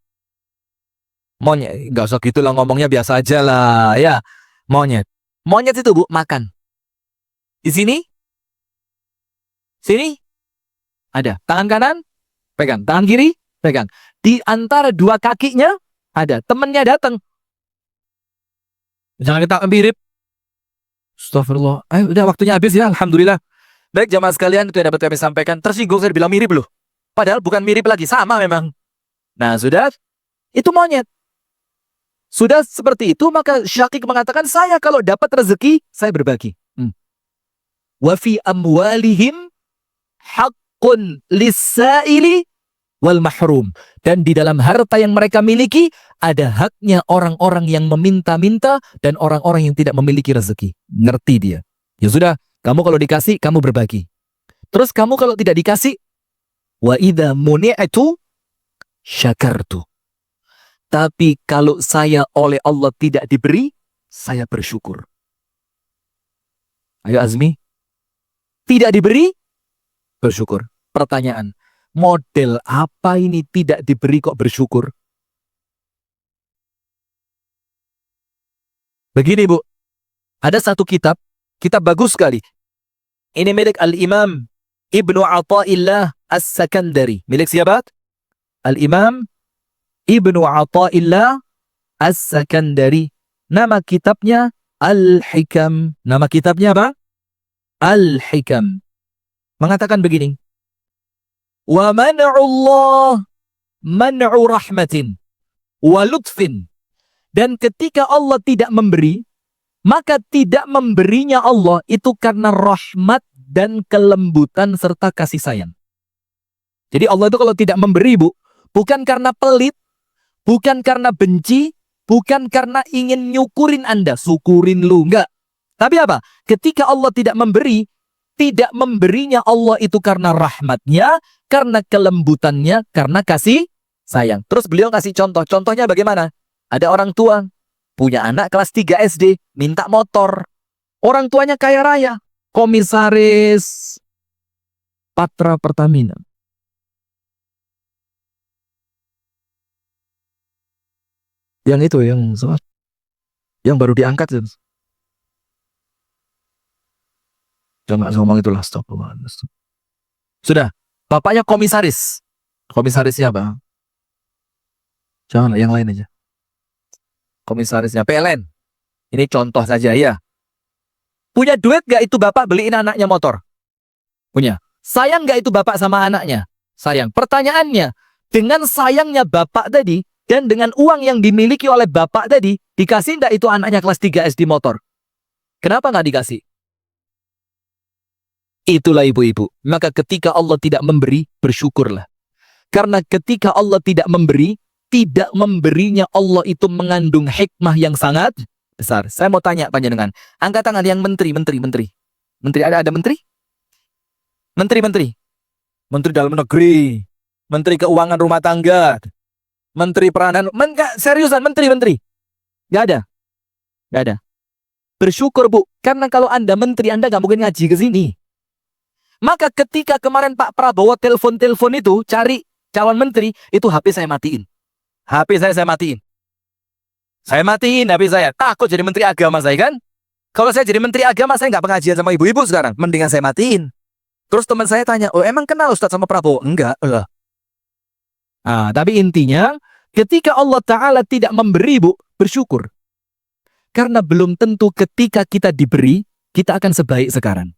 A: Monyet. Gak usah gitu lah ngomongnya, biasa aja lah. Ya, monyet. Monyet itu, Bu, makan. Di sini? Sini? Ada. Tangan kanan? Pegang. Tangan kiri? Pegang. Di antara dua kakinya ada. Temennya datang. Jangan kita mirip. Astagfirullah. Udah waktunya habis ya. Alhamdulillah. Baik jamaah sekalian, itu yang dapat kami sampaikan. Tersinggung saya bilang mirip loh. Padahal bukan mirip lagi. Sama memang. Nah sudah. Itu monyet. Sudah seperti itu, maka Syakik mengatakan, saya kalau dapat rezeki, saya berbagi. Wa fi amwalihim haqqun lis-sa'ili wal mahrum. Dan di dalam harta yang mereka miliki, ada haknya orang-orang yang meminta-minta dan orang-orang yang tidak memiliki rezeki. Ngerti dia. Ya sudah, kamu kalau dikasih, kamu berbagi. Terus kamu kalau tidak dikasih, wa idza muni'tu syakartu. Tapi kalau saya oleh Allah tidak diberi, saya bersyukur. Ayo Azmi. Tidak diberi, bersyukur. Pertanyaan, model apa ini tidak diberi kok bersyukur? Begini Bu, ada satu kitab bagus sekali. Ini milik Al-Imam Ibnu Athaillah As-Sakandari. Milik siapa? Al-Imam Ibnu Athaillah As-Sakandari. Nama kitabnya Al-Hikam. Nama kitabnya apa? Al-Hikam. Mengatakan begini. Wa man'ullah man'u rahmatin wa lutfin. Dan ketika Allah tidak memberi, maka tidak memberinya Allah itu karena rahmat dan kelembutan serta kasih sayang. Jadi Allah itu kalau tidak memberi, Bu, bukan karena pelit, bukan karena benci, bukan karena ingin nyukurin Anda, syukurin lu, enggak. Tapi apa? Ketika Allah tidak memberi, tidak memberinya Allah itu karena rahmatnya, karena kelembutannya, karena kasih sayang. Terus beliau kasih contoh. Contohnya bagaimana? Ada orang tua, punya anak kelas 3 SD, minta motor. Orang tuanya kaya raya, komisaris Patra Pertamina. Yang itu, yang baru diangkat. Jangan ngomong itulah, stop. Sudah, bapaknya komisaris. Komisarisnya apa? Jangan, yang lain aja. Komisarisnya PLN. Ini contoh saja ya. Punya duit gak itu bapak beliin anaknya motor? Punya. Sayang gak itu bapak sama anaknya? Sayang. Pertanyaannya, dengan sayangnya bapak tadi, dan dengan uang yang dimiliki oleh bapak tadi, dikasih gak itu anaknya kelas 3 SD motor? Kenapa gak dikasih? Itulah ibu-ibu. Maka ketika Allah tidak memberi, bersyukurlah. Karena ketika Allah tidak memberi, tidak memberinya Allah itu mengandung hikmah yang sangat besar. Saya mau tanya panjenengan, angkat tangan yang menteri. Menteri ada menteri? Menteri. Menteri dalam negeri, menteri keuangan rumah tangga, menteri peranan, seriusan menteri. Gak ada. Bersyukur bu, karena kalau Anda menteri, Anda gak mungkin ngaji ke sini. Maka ketika kemarin Pak Prabowo telepon itu, cari calon menteri, itu HP saya matiin. HP saya matiin. Saya matiin HP saya. Takut jadi menteri agama saya kan? Kalau saya jadi menteri agama, saya nggak pengajian sama ibu-ibu sekarang. Mendingan saya matiin. Terus teman saya tanya, oh emang kenal Ustadz sama Prabowo? Enggak. Tapi intinya, ketika Allah Ta'ala tidak memberi bu, bersyukur. Karena belum tentu ketika kita diberi, kita akan sebaik sekarang.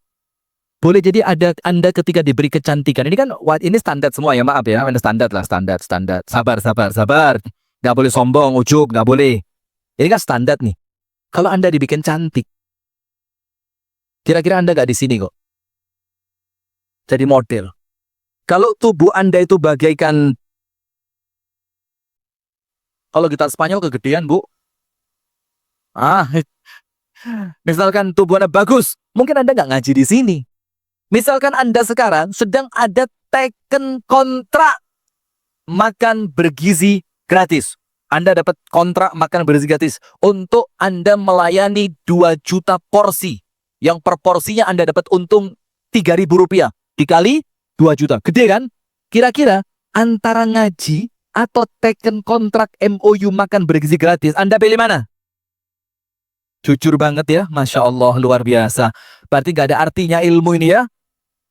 A: Boleh jadi ada Anda ketika diberi kecantikan. Ini kan, ini standar semua ya, maaf ya. Ini standar lah, standar. Sabar. Nggak boleh sombong, ujub, nggak boleh. Ini kan standar nih. Kalau Anda dibikin cantik, kira-kira Anda nggak di sini kok. Jadi model. Kalau tubuh Anda itu bagaikan, kalau gitar Spanyol kegedean bu. Misalkan tubuh Anda bagus, mungkin Anda nggak ngaji di sini. Misalkan Anda sekarang sedang ada teken kontrak makan bergizi gratis. Anda dapat kontrak makan bergizi gratis untuk Anda melayani 2 juta porsi. Yang per porsinya Anda dapat untung Rp3.000. Dikali 2 juta. Gede kan? Kira-kira antara ngaji atau teken kontrak MOU makan bergizi gratis, Anda pilih mana? Jujur banget ya, Masya Allah, luar biasa. Berarti gak ada artinya ilmu ini ya.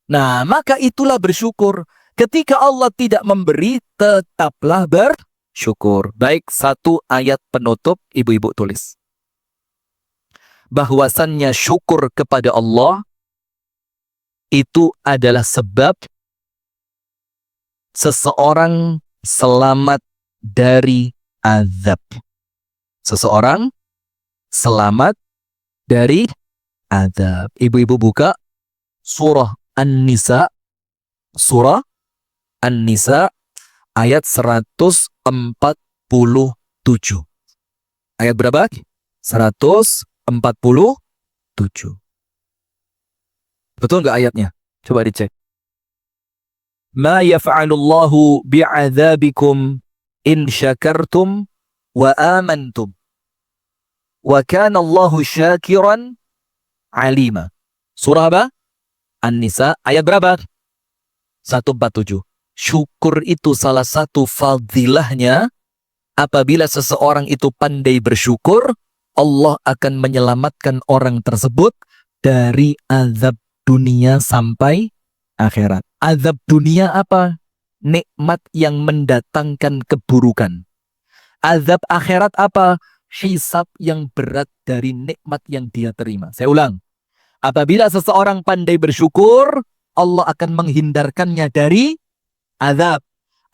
A: Nah, maka itulah bersyukur. Ketika Allah tidak memberi, tetaplah bersyukur. Baik, 1 ayat penutup, ibu-ibu tulis. Bahwasannya syukur kepada Allah, itu adalah sebab seseorang selamat dari azab. Seseorang selamat dari azab. Ibu-ibu buka surah An-Nisa, ayat 147. Ayat berapa? 147. Betul nggak ayatnya? Coba dicek. Ma yaf'alullahu bi'adzabikum in syakartum wa amantum. Wa kana Allahu syakiran alima. Surah apa? An-Nisa ayat berapa? 147. Syukur itu salah satu fadilahnya. Apabila seseorang itu pandai bersyukur, Allah akan menyelamatkan orang tersebut dari azab dunia sampai akhirat. Azab dunia apa? Nikmat yang mendatangkan keburukan. Azab akhirat apa? Hisab yang berat dari nikmat yang dia terima. Saya ulang. Apabila seseorang pandai bersyukur, Allah akan menghindarkannya dari azab.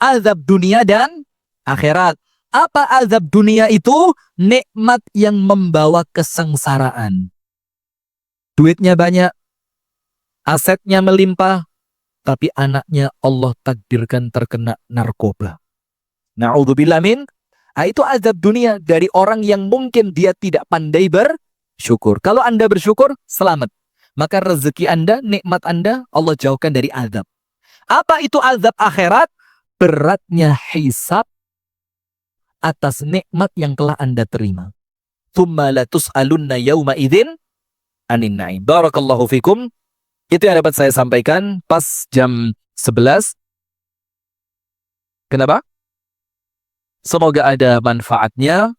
A: Azab dunia dan akhirat. Apa azab dunia itu? Nikmat yang membawa kesengsaraan. Duitnya banyak, asetnya melimpah, tapi anaknya Allah takdirkan terkena narkoba. Na'udzubillah min. Itu azab dunia dari orang yang mungkin dia tidak pandai bersyukur. Kalau Anda bersyukur, selamat. Maka rezeki Anda, nikmat Anda, Allah jauhkan dari azab. Apa itu azab akhirat? Beratnya hisab atas nikmat yang telah Anda terima. Tsumma latus'alunna yawma idzin 'anin na'im. Barakallahu fikum. Itu yang dapat saya sampaikan pas jam 11. Kenapa? Semoga ada manfaatnya.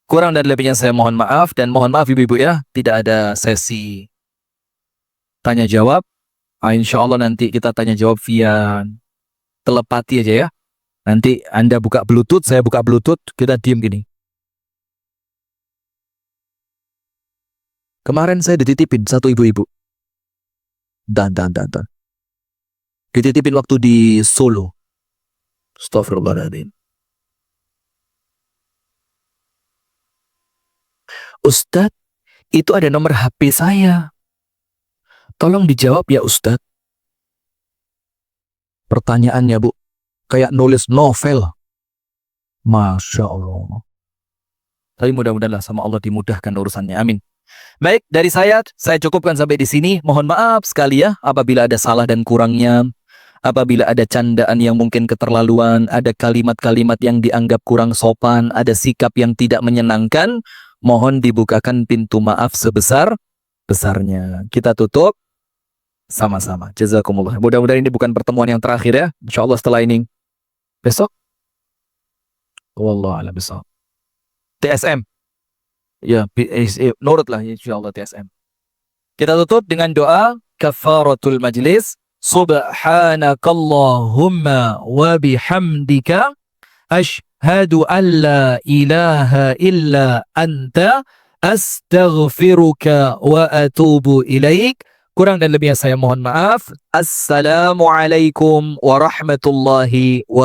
A: Kurang dan lebihnya saya mohon maaf. Dan mohon maaf ibu-ibu ya, tidak ada sesi tanya jawab. Insya Allah nanti kita tanya jawab via telepati aja ya. Nanti Anda buka Bluetooth, saya buka Bluetooth, kita diem gini. Kemarin saya dititipin satu ibu-ibu. Dan. Dititipin waktu di Solo. Astagfirullahaladzim. Ustadz, itu ada nomor HP saya. Tolong dijawab ya Ustadz. Pertanyaannya Bu, kayak nulis novel. Masya Allah. Tapi mudah-mudahan sama Allah dimudahkan urusannya. Amin. Baik, dari saya cukupkan sampai di sini. Mohon maaf sekali ya apabila ada salah dan kurangnya. Apabila ada candaan yang mungkin keterlaluan, ada kalimat-kalimat yang dianggap kurang sopan, ada sikap yang tidak menyenangkan, mohon dibukakan pintu maaf sebesar-besarnya. Kita tutup sama-sama. Jazakumullah. Mudah-mudahan ini bukan pertemuan yang terakhir ya. InsyaAllah setelah ini. Besok? Wallah ala besok. TSM. Ya, nurutlah insyaallah TSM. Kita tutup dengan doa kafaratul majlis. Subhanakallahumma wa bihamdika asyhadu an la ilaha illa anta astaghfiruka wa atubu ilaik. Kurang dan lebihnya saya mohon maaf. Assalamualaikum warahmatullahi wabarakatuh.